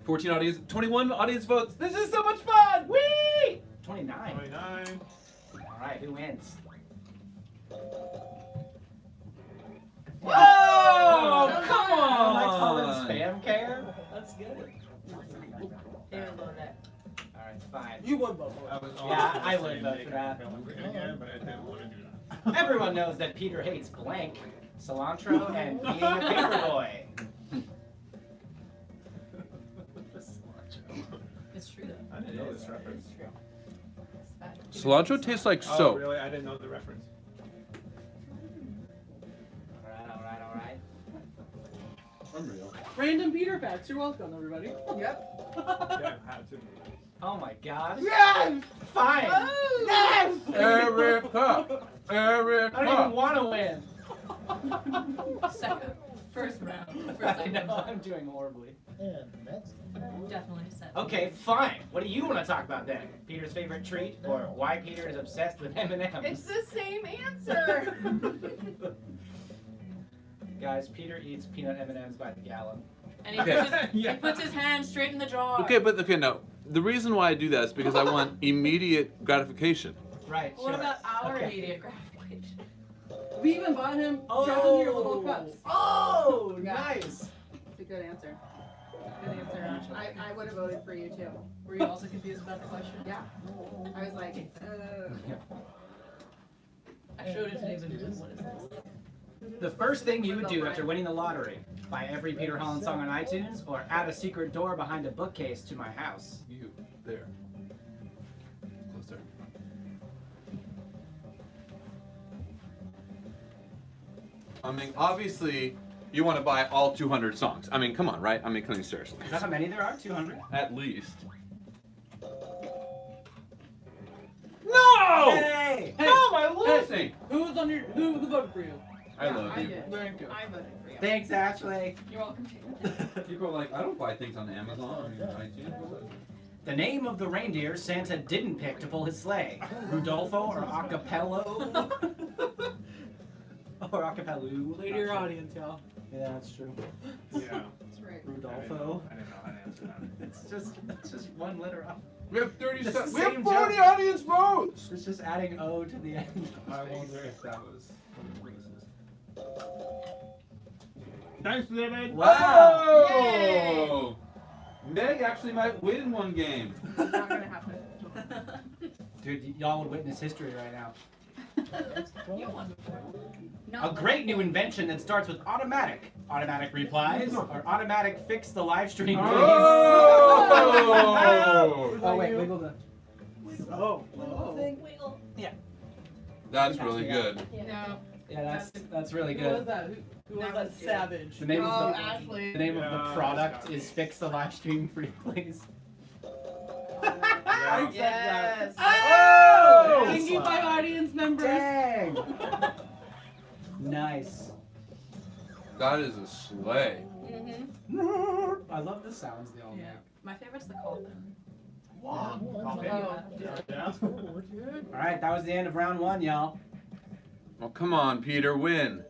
14 audience, 21 audience votes. This is so much fun! Whee! 29. 29. All right, who wins? Oh, come on! Like Holland's fam care? That's good. David voted it. All right, fine. You would vote. Yeah, I would vote for that. Again, but I didn't want to do that. Everyone knows that Peter hates blank, cilantro, and being a paperboy. It's true though. I didn't know this reference. Cilantro tastes like Oh, soap. really? I didn't know the reference. All right. Unreal. Random Peter facts. You're welcome, everybody. Yep. Yeah, I had to. Oh my God. Yes! Fine. Yes! Erica! Erica! I don't even want to win. First round. I know, I'm doing horribly. And next, Definitely set. Okay, fine. What do you want to talk about then? Peter's favorite treat, or why Peter is obsessed with M&Ms? It's the same answer. answer. Guys, Peter eats peanut M&Ms by the gallon. And he, Okay. he puts his hand straight in the jar. Okay, but no. The reason why I do that is because I want immediate gratification. Right. What sure. about our Okay. immediate gratification? We even bought him Jefferson little cups. Oh, Yeah. nice. It's a good answer. Good answer. I would have voted for you too. Were you also confused about the question? Yeah. I was like, I showed it to David. He didn't. What is this? The first thing you would do after winning the lottery: buy every Peter Holland song on iTunes, or add a secret door behind a bookcase to my house. You there. Closer. I mean, obviously, you want to buy all 200 songs. I mean, come on, right? I mean, come on, seriously. Is that how many there are? 200? At least. No! Hey! How am I losing? Who voted for you? I love I you. did. Thank you. I voted for you. Thanks, Ashley. You're welcome to. People are like, I don't buy things on Amazon or iTunes. The name of the reindeer Santa didn't pick to pull his sleigh: Rudolfo or Acapello? Or Acapello? Play to your audience, y'all. Yeah, that's true. Yeah. That's right. Rudolfo. I didn't know how to answer that. It's just one letter off. We have 30 The seconds. We have same 40 joke. audience votes! It's just adding O to the end. I wonder if that was what this is. Thanks, David. Wow! Oh! Meg actually might win one game. Not gonna happen. Dude, y'all would witness history right now. You won before. No. A great new invention that starts with automatic. Automatic replies or automatic fix the live stream, please. Oh! Oh, wait, wiggle the. Oh, Wiggle. That's really Yeah. good. No. Yeah, that's really Who was good. that? Who was That that was good. savage? The name Oh, of Ashley. the name of Yeah, the product that's is fix the live stream free, please. I said Yes. Oh! Thank you, my audience members. Dang! Nice. That is a sleigh. Mm-hmm. I love the sounds they all make. Yeah. My favorite's the coffin. Coffee? Yeah. All right, that was the end of round one, y'all. Well, come on, Peter, win.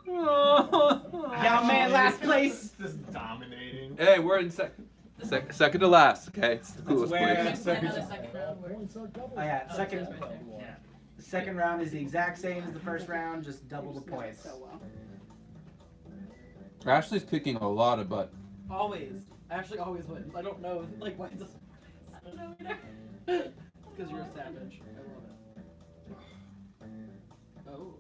Y'all man, last place. Just dominating. Hey, we're in second to last, okay? It's the That's coolest where- place. Next to another second round where Points are doubled. Oh yeah, second. right there. Yeah. The second round is the exact same as the first round, just double the points. So well. Ashley's kicking a lot of butt. Always. Ashley always wins. I don't know, like, why does I don't know either. because you're a savage. I love it. Oh.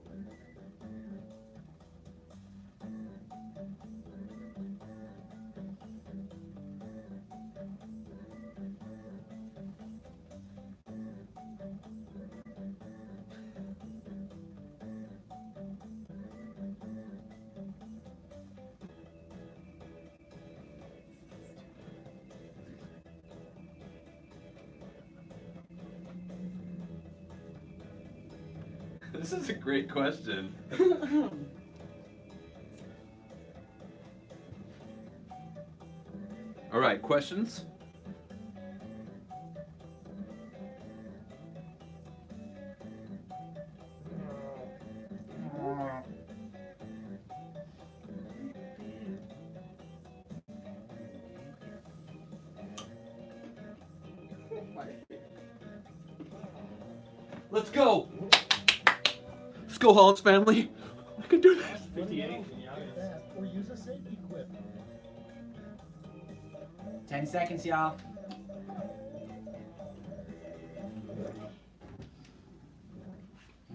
This is a great question. All right, questions? Let's go! Let's go, Holland's family. I can do this. 58. Fast or use a safety quip. 10 seconds, y'all.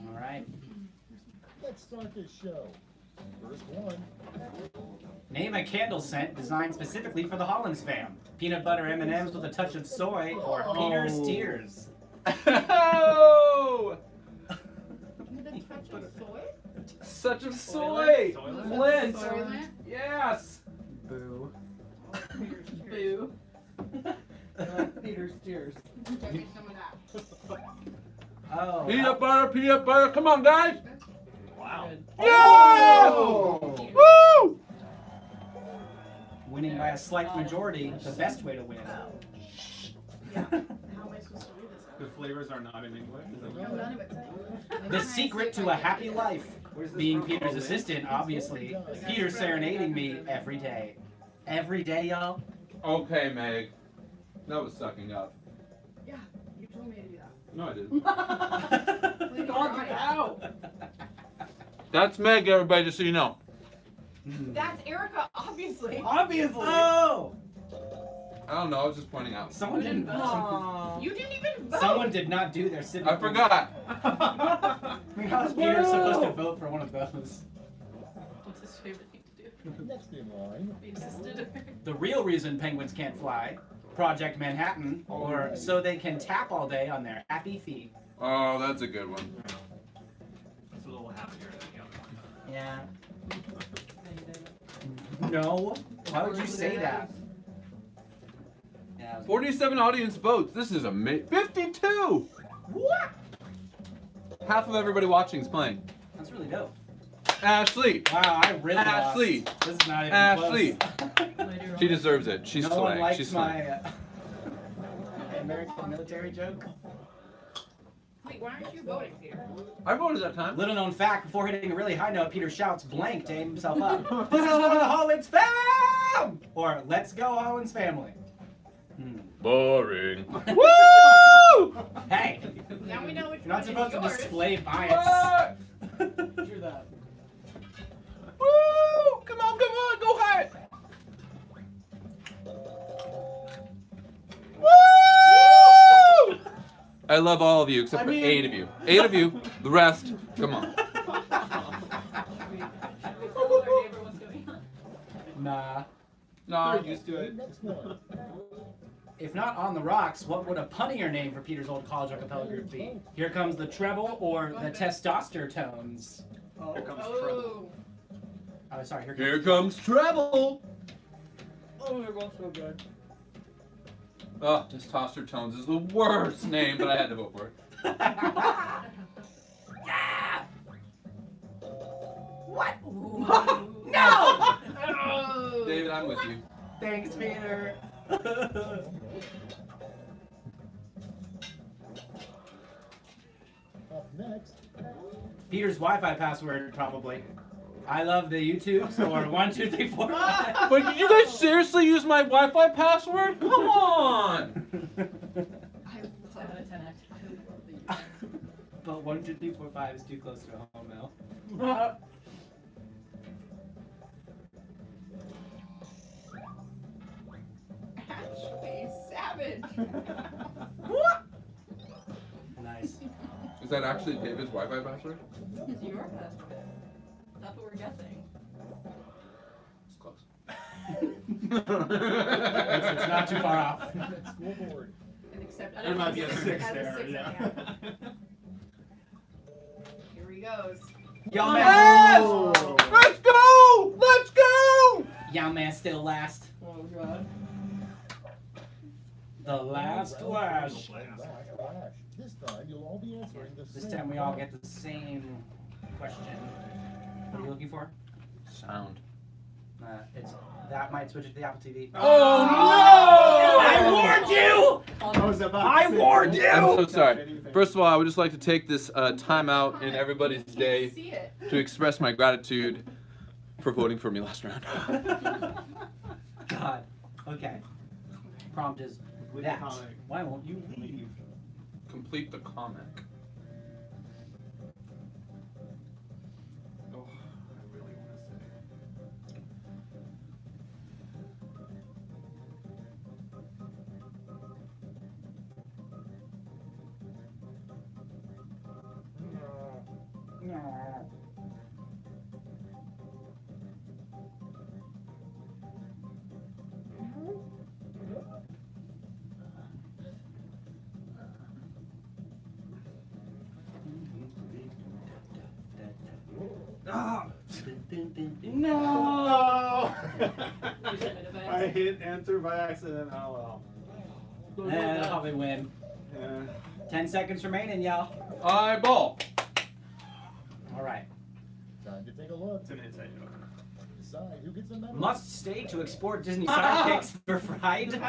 All right. Let's start this show. First one. Name a candle scent designed specifically for the Hollins fam. Peanut butter M&Ms with a touch of soy, or Peter's tears. Oh! With a touch of soy? Such a soy! Soylent? Flint! Soylent? Yes! Boo. Boo. Peter's tears. Give me some of that. Oh. Peanut butter, come on, guys! Wow. Yeah! Oh. Woo! Winning by a slight majority, the best way to win. How am I supposed to read this? The flavors are not in English. No, none of it's. The secret to a happy life. Being Peter's assistant, obviously. Peter serenading me every day. Every day, y'all. Okay, Meg. That was sucking up. Yeah, you told me to do that. No, I didn't. Called you out. That's Meg, everybody, just so you know. That's Erica, obviously. Obviously. Oh! I don't know, I was just pointing out. Someone didn't vote. You didn't even vote. Someone did not do their civic. I forgot. How is Peter supposed to vote for one of those? What's his favorite thing to do? Next in line. Be assisted. The real reason penguins can't fly, Project Manhattan, or so they can tap all day on their happy feet. Oh, that's a good one. It's a little happier than the other one. Yeah. No. Why would you say that? Yeah. 47 audience votes. This is amazing. 52! What? Half of everybody watching is playing. That's really dope. Ashley! Wow, I really Ashley. lost. This is not even Ashley! close. She deserves it. She's No one slaying. likes She's my slaying. American military joke. Wait, why aren't you voting, Peter? I voted that time. Little known fact, before hitting a really high note, Peter shouts blank to aim himself up. This is one of the Hollins fam! Or let's go Hollins family. Boring. Woo! Hey! Now we know which You're not one supposed is to yours. display bias. You're that. Woo! Come on, go high! Woo! I love all of you except for 8 of you. 8 of you. The rest, come on. Nah. No. They're used to it. Next one. If not on the rocks, what would a punnier name for Peter's old college a cappella group be? Here comes the treble or the testosterone. Here comes trouble. Oh. Oh, sorry. Here comes treble. Oh, you're both so good. Oh, testosterone is the worst name, but I had to vote for it. Yeah! What? No! Oh. David, I'm with you. Thanks, Peter. Up next. Peter's Wi-Fi password, probably. I love the YouTubes or 1, 2, 3, 4, 5. But did you guys seriously use my Wi-Fi password? Come on! I 7 out of 10 actually. But 1, 2, 3, 4, 5 is too close to home now. Ashley Savage. Nice. Is that actually David's Wi-Fi password? It's your password. That's what we're guessing. It's close. It's not too far off. Scoreboard. And except There might be a 6 Has a there, 6 yeah. at the end. Here he goes. Y'all Yes! man. Let's go! Let's go! Y'all man still last. Oh god. The last flash. Last flash. This time you'll all be answering the This same time we all get the same question. What are you looking for? Sound. It's that might switch it to the Apple TV. Oh no! I warned you! I was about to I say warned that. you! I'm so sorry. First of all, I would just like to take this time out in everybody's day See it. to express my gratitude for voting for me last round. God. Okay. Prompt is With that. the comic. Why won't you leave? Complete the comic. Oh, I really want to say. No. Ah! No! I hit enter by accident. Oh well. And I'll probably win. Yeah. 10 seconds remaining, y'all. Eyeball. All right. Time to take a look. It's an inside joke. Decide who gets a medal. Must stay to export Disney sidekicks for fried.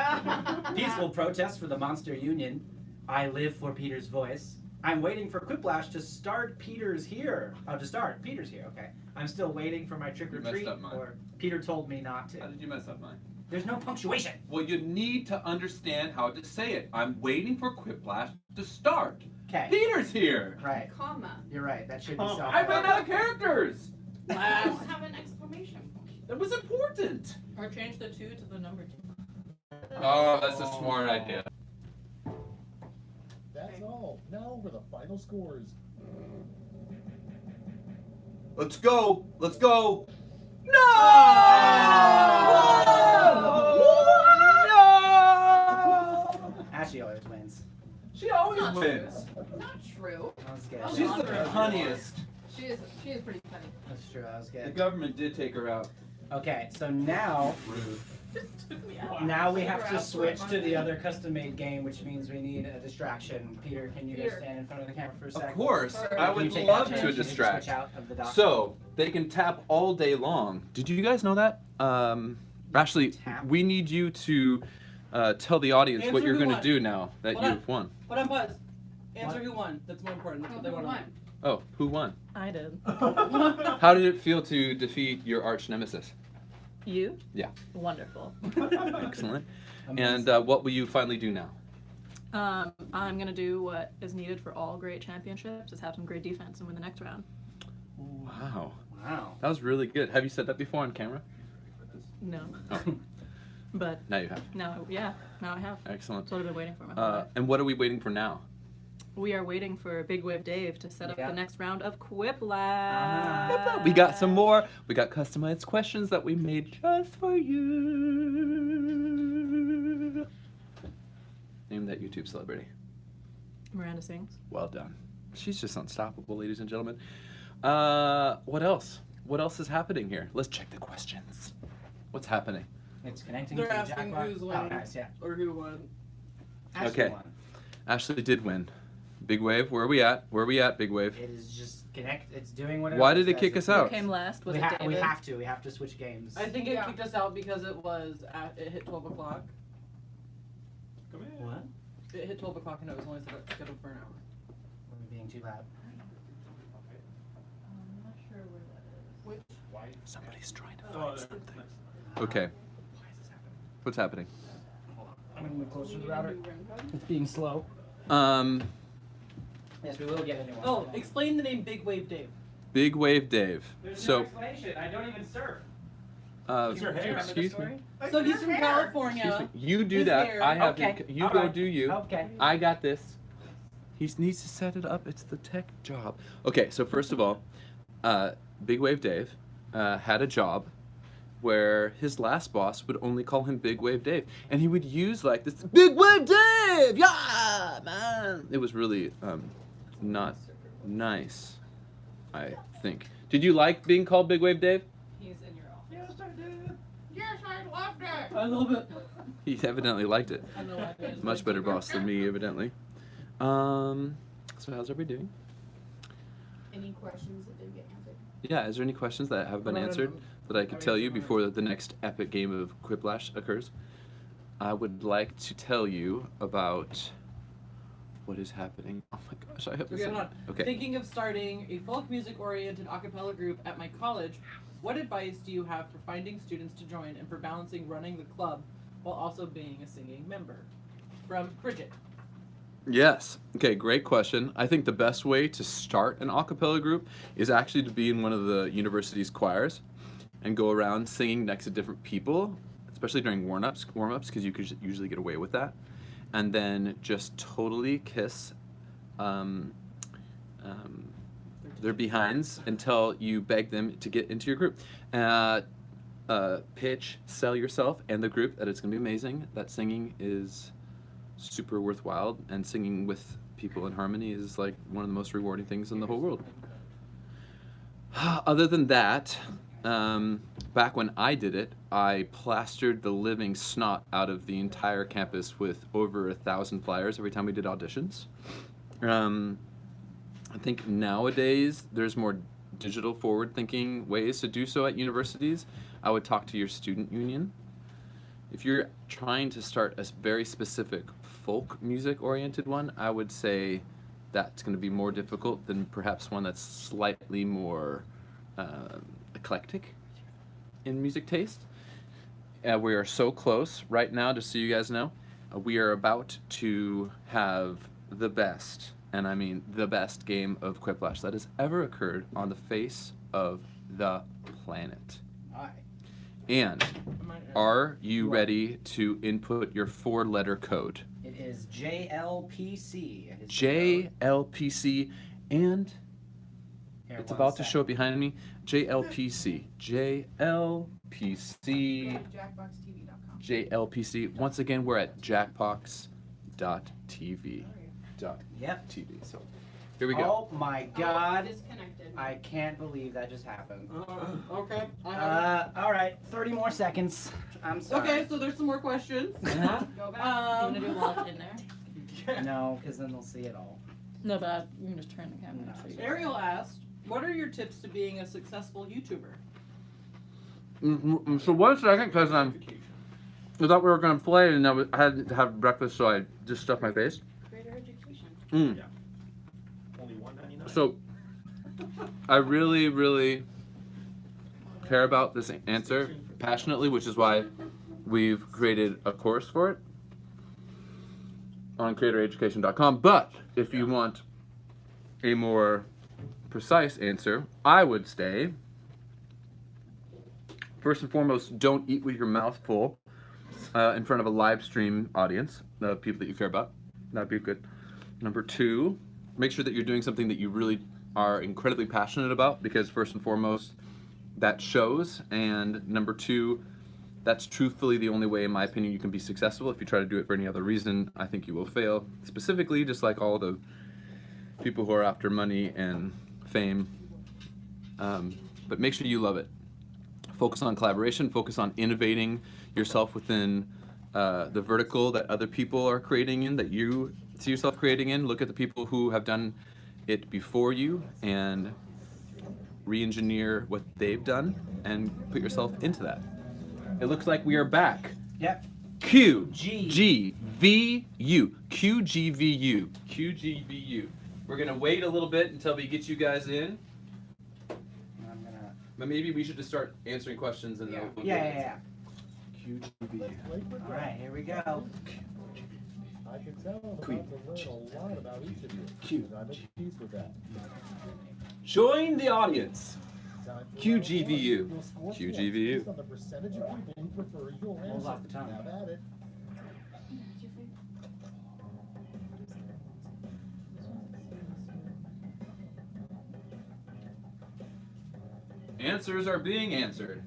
Peaceful protest for the Monster Union. I live for Peter's voice. I'm waiting for Quiplash to start. Peter's here. Oh, to start. Peter's here. Okay. I'm still waiting for my trick or You messed treat. up mine. Or Peter told me not How to. did you mess up mine? There's no punctuation. Well, you need to understand how to say it. I'm waiting for Quiplash to start. Okay. Peter's here. Right. Comma. You're right. That should be self. I ran out of characters. I don't have an exclamation point. That was important. Or change the 2 to the number 2. Oh, that's a smart idea. That's all. Now for the final scores. Let's go. Let's go. No! No! Ashley always wins. She always Not wins. Not true. That was good. She's the funniest. She is pretty funny. That's true. That was The good. government did take her out. Okay, so now we have to Wow. switch to the other custom-made game, which means we need a distraction. Peter, can you just Peter. stand in front of the camera for a Of second? course, I Can you would take love that to chance? You distract. Switch out of the dock. So they can tap all day long. Did you guys know that? Ashley, Tap? we need you to tell the audience what Answer you're who going to won. do now that Hold on. you've won. Hold on, Buzz. Answer What? who won. That's more important. That's what they Who want to know. won? Oh, who won? I did. How did it feel to defeat your arch nemesis? You? Yeah. Wonderful. Excellent. Amazing. And what will you finally do now? I'm gonna do what is needed for all great championships: is have some great defense and win the next round. Wow, Wow. that was really good. Have you said that before on camera? No. Oh. But Now you have. now I have. Excellent. That's what I've been waiting for my whole life. And what are we waiting for now? We are waiting for Big Wave Dave to set up Yeah. the next round of Quiplash. We got some more. We got customized questions that we made just for you. Name that YouTube celebrity. Miranda sings. Well done. She's just unstoppable, ladies and gentlemen. What else? What else is happening here? Let's check the questions. What's happening? It's connecting They're to the asking jackpot. who's Oh, winning. nice, yeah. Or who won. Ashley Okay. won. Ashley did win. Big Wave, where are we at? Where are we at, Big Wave? It is just connect. It's doing what. Why always did it does. kick us Who out? came last? Was We, it David? we have to. We have to switch games. I think it Yeah. kicked us out because it hit 12 o'clock. Come in. What? It hit 12 o'clock and it was only scheduled for an hour. We're being too loud. I'm not sure where that is. Somebody's trying to Oh, find there. something. Nice. Okay. Why is this happening? What's happening? I'm gonna move closer to the router. It's being slow. Yes, we will get a new one. Oh, explain the name Big Wave Dave. Big Wave Dave. There's no So, explanation. I don't even surf. What's your hair? excuse me. So he's from California. Excuse me. You do His that. hair. I have Okay. you All go right. do you. Okay. I got this. He needs to set it up. It's the tech job. Okay, so first of all, Big Wave Dave had a job where his last boss would only call him Big Wave Dave, and he would use like this Big Wave Dave, yeah, man. It was really not nice, I think. Did you like being called Big Wave Dave? He's in your office. Yes, I did. Yes, I loved it. I love it. He evidently liked it. I know why it is. Much better boss than me, evidently. So how's everybody doing? Any questions that didn't get answered? Yeah, is there any questions that have been answered that I could tell you before the next epic game of Quiplash occurs? I would like to tell you about what is happening. Oh my gosh, I have this. Okay, hold on. Okay. Thinking of starting a folk music-oriented a cappella group at my college, what advice do you have for finding students to join and for balancing running the club while also being a singing member? From Bridget. Yes. Okay, great question. I think the best way to start an a cappella group is actually to be in one of the university's choirs and go around singing next to different people, especially during warm-ups, because you could usually get away with that. And then just totally kiss their behinds until you beg them to get into your group. Pitch, sell yourself and the group that it's going to be amazing, that singing is super worthwhile, and singing with people in harmony is like one of the most rewarding things in the whole world. Other than that, back when I did it, I plastered the living snot out of the entire campus with over 1,000 flyers every time we did auditions. I think nowadays there's more digital forward-thinking ways to do so at universities. I would talk to your student union. If you're trying to start a very specific folk music oriented one, I would say that's going to be more difficult than perhaps one that's slightly more eclectic in music taste. We are so close right now, just so you guys know. We are about to have the best, and I mean the best game of Quiplash that has ever occurred on the face of the planet. Hi. And are you ready to input your 4-letter code? It is JLPC. JLPC, and Here, it's one about to sec. show up behind me. JLPC. JLPC. Jackboxtv.com. JLPC. Once again, we're at jackbox.tv. Yep. TV. So here we go. Oh my god. Disconnected. I can't believe that just happened. Okay. I have Alright, 30 more seconds. I'm sorry. Okay, so there's some more questions. Go back. You want to do locked in there? No, because then they'll see it all. No, but you can just turn the camera. So you Ariel asked, "What are your tips to being a successful YouTuber?" So 1 second, because I thought we were going to play, and I had to have breakfast, so I just stuffed my face. Greater education. Mm. Only $1.99. So I really, really care about this answer passionately, which is why we've created a course for it on creatoreducation.com. But if you want a more precise answer, I would say, first and foremost, don't eat with your mouth full in front of a live stream audience, the people that you care about. That'd be good. Number 2, make sure that you're doing something that you really are incredibly passionate about, because first and foremost, that shows. And number 2, that's truthfully the only way, in my opinion, you can be successful. If you try to do it for any other reason, I think you will fail. Specifically, just like all the people who are after money and fame. But make sure you love it. Focus on collaboration, focus on innovating yourself within the vertical that other people are creating in, that you see yourself creating in. Look at the people who have done it before you and re-engineer what they've done and put yourself into that. It looks like we are back. Yep. QGVU. QGVU. QGVU. We're gonna wait a little bit until we get you guys in. I'm gonna. But maybe we should just start answering questions and Yeah. QGVU. Alright, here we go. I can tell I'm Queen. about to learn a lot about each of you. Q. And I'm at peace with that. Join the audience. Time for QGVU. round 1. You'll score points QGVU. based on the percentage of people who prefer your Rolls answer. off the tongue. Have at it. Answers are being answered.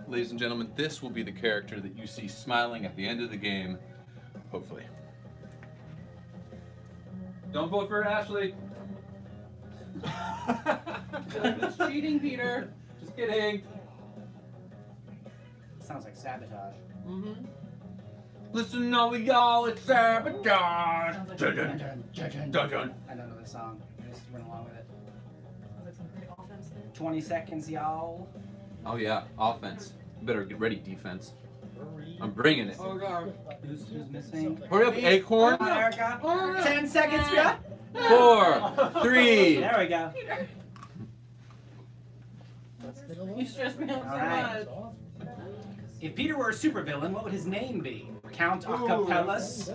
Ladies and gentlemen, this will be the character that you see smiling at the end of the game, hopefully. Don't vote for Ashley. It's cheating, Peter. Just kidding. Sounds like sabotage. Mm-hmm. Listen, all y'all, it's sabotage. Sounds like Dun, dun, dun, dun. I don't know the song. I just went along with it. Sounds like some great offense there. 20 seconds, y'all. Oh yeah, offense. You better get ready, defense. Hurry. I'm bringing it. Oh god. Who's missing? Hurry up, Acorn. Come on, Erica. Oh, 10 seconds, yeah? 4, 3. There we go. Let's take a look. You stress me out so Alright. much. If Peter were a supervillain, what would his name be? Count Acapellas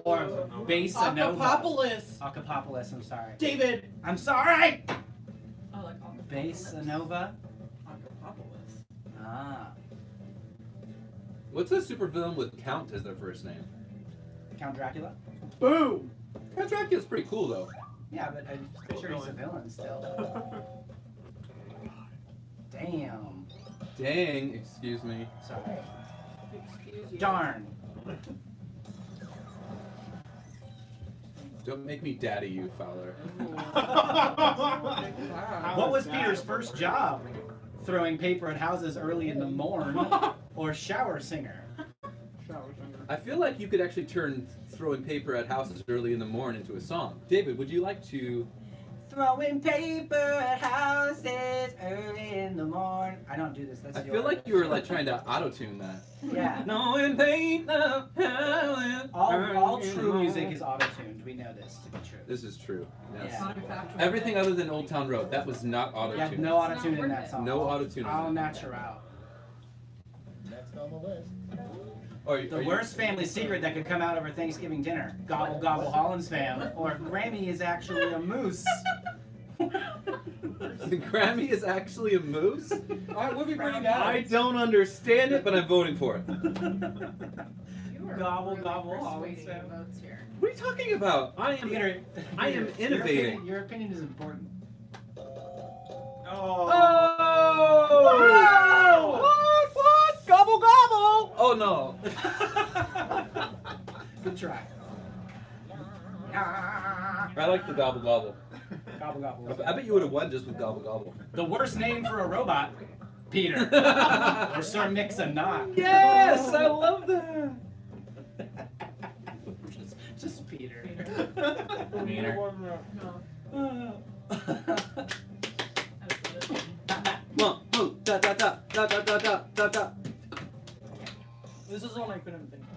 or Base Anova? Acapopolis. Acapopolis, I'm sorry. David. I'm sorry! I like all the Base Anova? Acapopolis. Ah. What's a supervillain with Count as their first name? Count Dracula? Boom! Count Dracula's pretty cool though. Yeah, but I'm pretty sure he's a villain still. Damn. Dang, excuse me. Sorry. Darn. Don't make me daddy you, Fowler. What was Peter's first job? Throwing paper at houses early in the morn, or shower singer? I feel like you could actually turn throwing paper at houses early in the morning into a song. David, would you like to? Throwing paper at houses early in the morn. I don't do this. That's I feel like you were like trying to auto-tune that. Yeah. Knowing paper. All true music is auto-tuned. We know this to be true. This is true. Yes. Yeah. Everything other than Old Town Road, that was not Yeah, auto-tuned. no auto-tune in that song. No auto-tune. All natural. Next on the list. The worst family secret that could come out over Thanksgiving dinner. Gobble gobble Holland's fam. Or Grammy is actually a moose. The Grammy is actually a moose? Alright, we'll be pretty I don't understand it, but I'm voting for it. Gobble gobble Holland's Persuading fam. votes here. What are you talking about? I am innovating. Your opinion is important. Oh! Oh! What? Gobble gobble! Oh no. Good try. I like the gobble gobble. Gobble gobble. I bet you would have won just with gobble gobble. The worst name for a robot, Peter. Or Sir Mix-a-Knot. Yes, I love that. Just Peter. Peter. One, two, da da da da da da da da da. This is one I couldn't think of.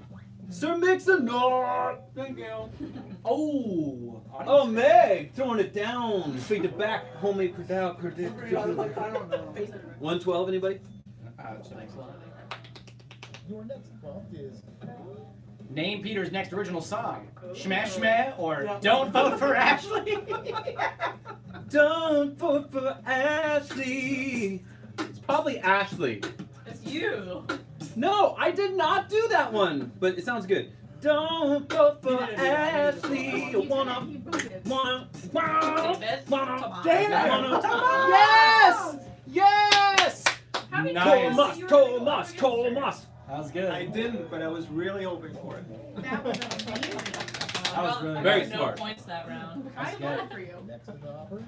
Sir Mix-a-Knot. Thank you. Oh! Oh, Meg, throwing it down. Feed it back. Homemade cradle. I don't know. 112, anybody? Your next prompt is Name Peter's next original song. Shmeh Shmeh or Don't Vote for Ashley. Don't vote for Ashley. It's probably Ashley. It's you. No, I did not do that one, but it sounds good. Don't vote for You did it. Ashley. He Wanna, voted. wanna, David? wanna. David! Yes! Yes! How many Nice. times you were gonna go Thomas. That was good. I didn't, but I was really hoping for it. That was amazing. That was really Very good. smart. No points that round. I That's voted good. for you. next in the offer.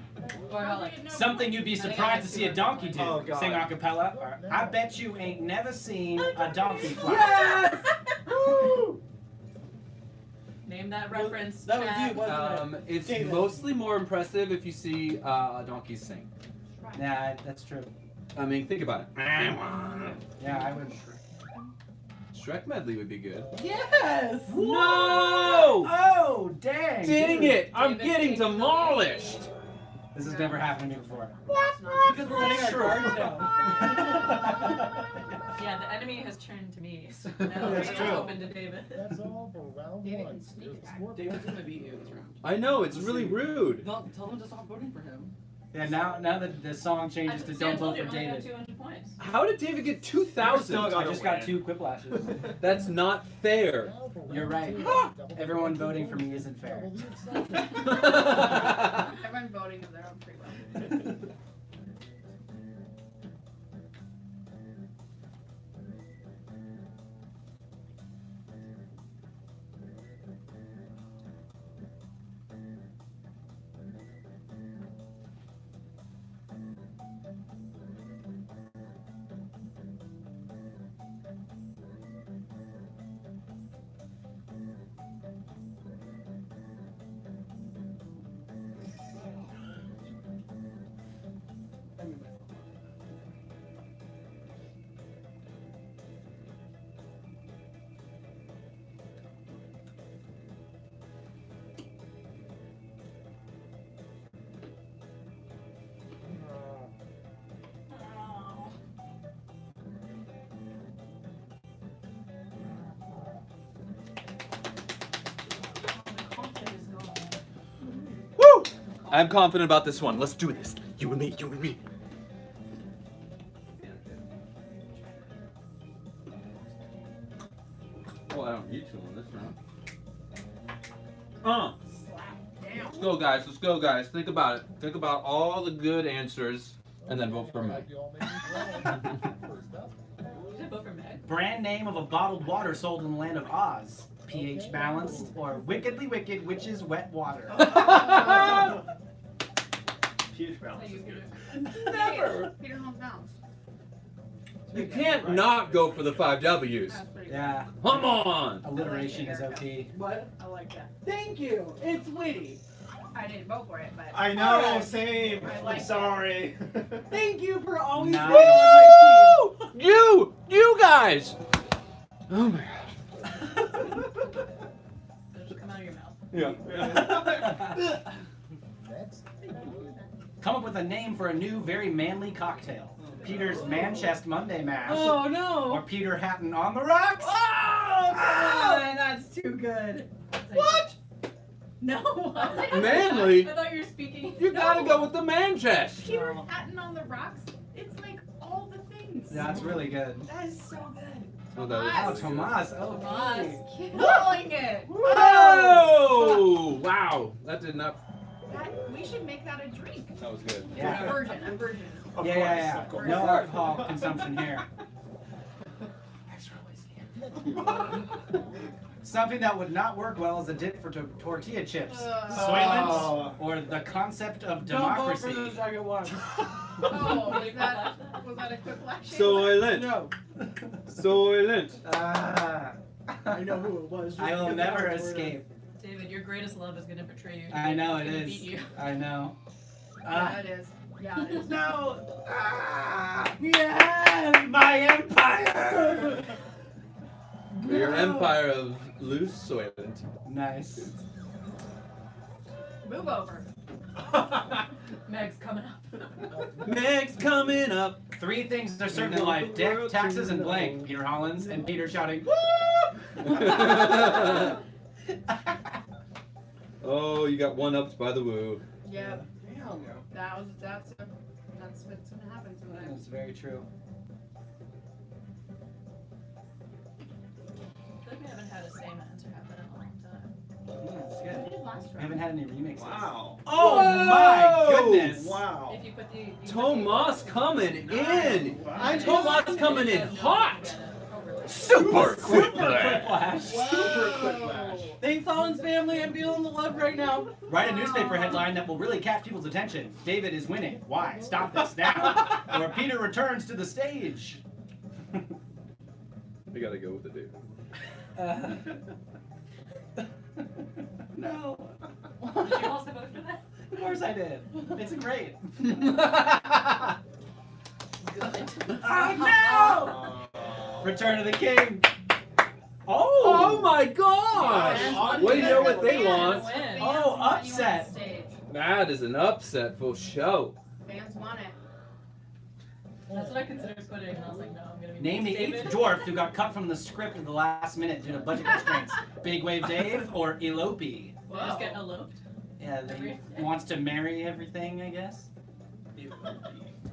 Or how, like, Something you'd be surprised to see a donkey do. Oh, God. Sing a cappella. Or, I bet you ain't never seen a donkey fly. Yes! name that reference. That was chat. you, wasn't it? It's David. mostly more impressive if you see donkeys sing. Nah, that's true. I mean, think about it. Yeah, I would. Shrek medley would be good. Yes! No! Oh, dang! Dang it! I'm David getting takes the demolished. This has never happened to me before. Because we're letting our guards down. Yeah, the enemy has turned to me. So now That's it's true. open to David. That's all for round David one. can sneak Here's the attack. score. David's gonna beat you this round. I know, it's really rude. No, tell him to stop voting for him. Yeah, now that the song changes to Don't Vote for David. 200 points. How did David get Still 2,000? I just got 2 whiplashes. That's not fair. Now for round You're right. two. Double the Everyone points, voting for me isn't fair. double the excitement. Everyone voting of their own free will. Woo! I'm confident about this one. Let's do this. You and me, you and me. Well, I don't need to on this round. Let's go, guys. Let's go, guys. Think about it. Think about all the good answers, and then vote for me. Like you all made me proud. First up, Vote for Meg. Brand name of a bottled water sold in the land of Oz. pH balanced or wickedly wicked, which is wet water. pH balance is good. Never. Peter Holmes Mouse. You can't not go for the 5 W's. That's pretty Yeah, Come on. alliteration is OP. What? good. I like that. Thank you. It's witty. I didn't vote for it, but I know, Alright. same. I I'm like it. sorry. Thank you for always Nice. being on my You guys. Oh my god. It'll just come out of your mouth. Yeah. Next. Come up with a name for a new, very manly cocktail. Peter's Man-Chest Monday Mash. team. Oh no. Or Peter Hatton on the rocks. Oh, come on, that's too good. What? No. Manly? I thought you were speaking. You gotta go with the man chest. Peter Hatton on the rocks. It's like all the things. That's really good. That is so good. Oh, that is Oh, Tomas. Tomas. Oh, Tomas. Killing it. Oh! Wow. That did not. We should make that a drink. That was good. Yeah. A version. Of Yeah, course, yeah, yeah. of course. No alcohol consumption here. Extra whiskey. Something that would not work well as a dip for tortilla chips. Soylent or the concept of Don't vote for democracy. the second one. Oh, was that a quick flash? Soylent. No. Soylent. Ah, I know who it was. I will never escape. David, your greatest love is gonna betray you. I know it It's gonna is. beat you. I know. Yeah, it is. Yeah, it is. No. Ah, Yes. my empire. Your empire of loose Soylent. Nice. Move over. Meg's coming up. Meg's coming up. 3 things are certain in life: death, taxes, and blank. Peter Hollins and Peter shouting. Oh, you got one ups by the woo. Yep. Damn. That's what's gonna happen sometimes. That's very true. I feel like we haven't had a same answer happen in a long time. Yeah, that's We good. did last We round. haven't had any remixes. Wow. Oh Whoa! my goodness! Wow. If you put the Tomas coming in. Nice. Tomas coming in hot. Over. Super quick Flash. Super quick flash. Thanks, Holland's family. I'm feeling the love right now. Write a newspaper headline that will really catch people's attention. David is winning. Why? Stop this now. Or Peter returns to the stage. We gotta go with the dude. No. Did you also vote for that? Of course I did. It's great. Good. Oh no! Return of the King. Oh my gosh! Fans Well, you know what they fans want. win. Fans Oh, want you on upset. stage. That is an upset for show. Fans want it. That's what I considered putting, and I was like, no, I'm gonna be Name the David. 8th dwarf who got cut from the script at the last minute due to budget constraints. Big Wave Dave or Elope? Did I just get eloped? Yeah, he wants to marry everything, I guess.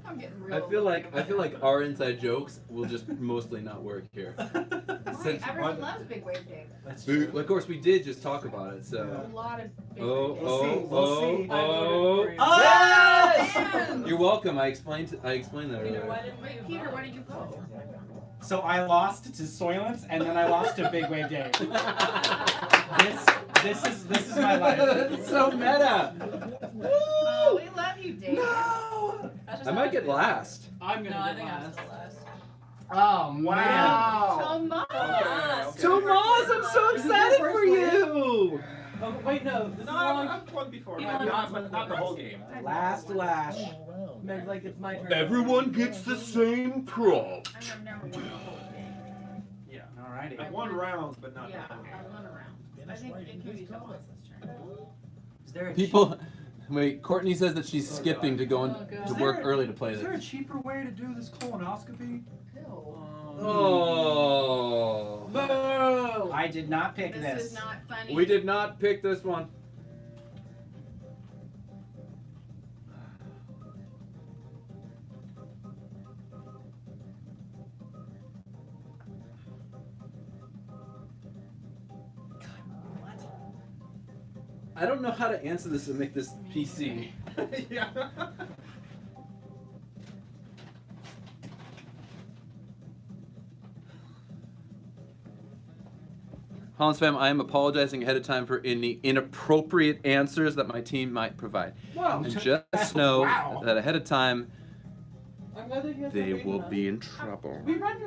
I'm getting I real. feel like our inside jokes will just mostly not work here. Why? Everyone loves Big Wave Dave. That's We, true. of course, we did just talk about it. A So. lot of Big Oh, Wave Dave. oh, We'll see. oh, I voted for you. oh! Yes! You're welcome. I explained that Peter, earlier. why didn't Wait, you Peter, vote? why did you vote? So I lost to Soylent and then I lost to Big Wave Dave. This is my life. So meta. Oh, we love you, Dave. That's just I how might get feel. last. I'm gonna No, I get think I'm last. still last. Oh man. Wow. Tomas. Tomas, I'm so excited for you. Oh, wait, no. This is No, long. I've won before. You Not, won not, once not the whole game. Last lash. All around. Meg's like, it's my turn. Everyone gets the same prompt. I've never won the whole game. Yeah. Alrighty. I've won rounds, but not Yeah, the whole game. I won a round. I Finish think writing it can be his comment. Tomas' turn. Is there a People, wait. Courtney says that she's skipping to go in, Oh, God. to work early to play Is there a this. cheaper way to do this colonoscopy? Oh. Boo! I did not pick This this. is not funny. We did not pick this one. I don't know how to answer this and make this PC. Yeah. Hollins fam, I am apologizing ahead of time for any inappropriate answers that my team might provide. Wow. And just know Wow. that ahead of time, I'm glad that you guys they are will reading be in trouble. We help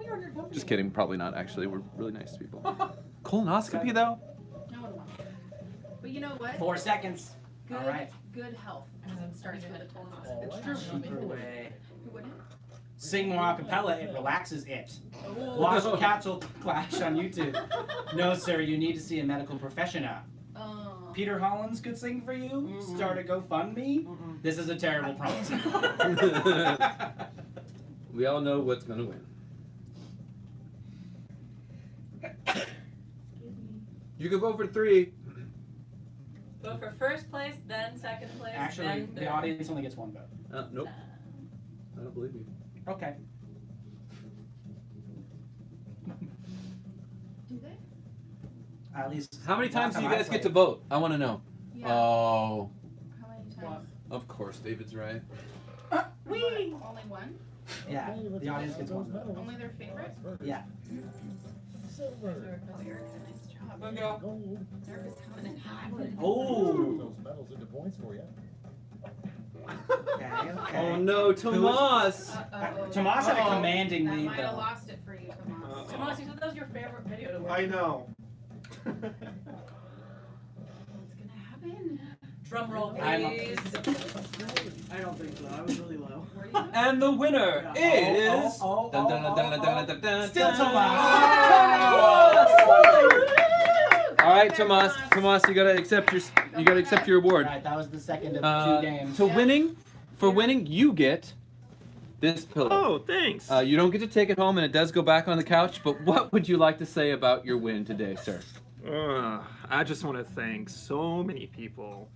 you on your company. Just kidding, probably not actually. We're really nice people. Colonoscopy though? No one wants it. But you know what? 4 seconds. Good, All right. good health starts with a colonoscopy. It's true. Cheaper way. Who wouldn't? Sing more acapella, it relaxes it. Watch Catchel Clash on YouTube. No, sir, you need to see a medical professional. Oh. Peter Hollins could sing for you. Start a GoFundMe. This is a terrible promise. We all know what's gonna win. You can vote for 3. Go for first place, then second place, Actually, then third. the audience only gets 1 vote. Nope. I don't believe you. Okay. Do they? At least. How many times do you last guys time I get to played. vote? I want to know. Yeah. Oh, How many times? of course, David's right. Only one? Yeah, the audience gets 1 vote. Only their favorite? Yeah. Silver. Oh, Erica, nice job. Go, go. Gold. Erica's coming in hot. Oh. Those medals into points for you. Okay, okay. Oh no, Tomas! Tomas had a Uh-oh. commanding That lead might have though. lost it for you, Tomas. Tomas, you said that was your favorite video to watch. I know. What's gonna happen? Drum roll, I'm up. please. I don't think so. I was really low. Where do you? And the winner is. Oh, Dun, dun, dun, dun, dun, dun, dun, dun, Still dun. Tomas. All right, Tomas. Tomas, you gotta accept your award. Alright, that was the second of 2 games. So for winning, you get this pillow. Oh, thanks. You don't get to take it home, and it does go back on the couch. But what would you like to say about your win today, sir? I just want to thank so many people.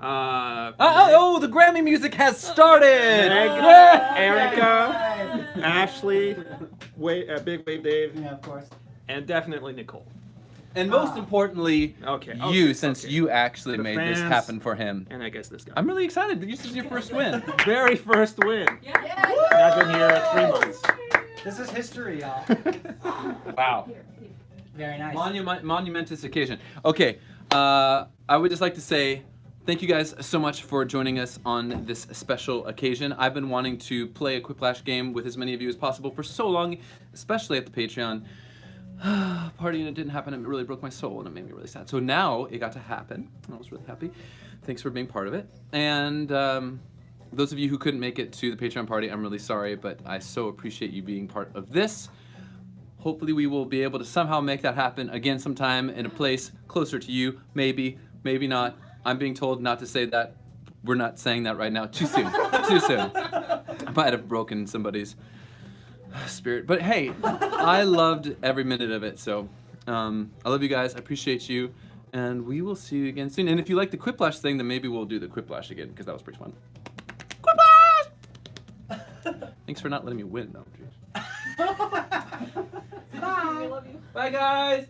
Oh, the Grammy music has started. Meg, Yeah. Erica, Ashley, Big Wave Dave, Yeah, of course. and definitely Nicole. And most importantly, Okay. you, since you actually The made this fans. happen for him. And I guess this guy. I'm really excited. This is your first win. Very first win. Yeah. And I've been here 3 months. This is history, y'all. Wow. Very nice. Monumentous occasion. Okay, I would just like to say thank you guys so much for joining us on this special occasion. I've been wanting to play a Quiplash game with as many of you as possible for so long, especially at the Patreon party, and it didn't happen. It really broke my soul, and it made me really sad. So now it got to happen. I was really happy. Thanks for being part of it. And those of you who couldn't make it to the Patreon party, I'm really sorry, but I so appreciate you being part of this. Hopefully we will be able to somehow make that happen again sometime in a place closer to you. Maybe, maybe not. I'm being told not to say that. We're not saying that right now. Too soon. Too soon. I might have broken somebody's spirit. But hey, I loved every minute of it. So I love you guys. I appreciate you. And we will see you again soon. And if you like the Quiplash thing, then maybe we'll do the Quiplash again, because that was pretty fun. Quiplash! Thanks for not letting me win, though. Bye. We love you. Bye, guys!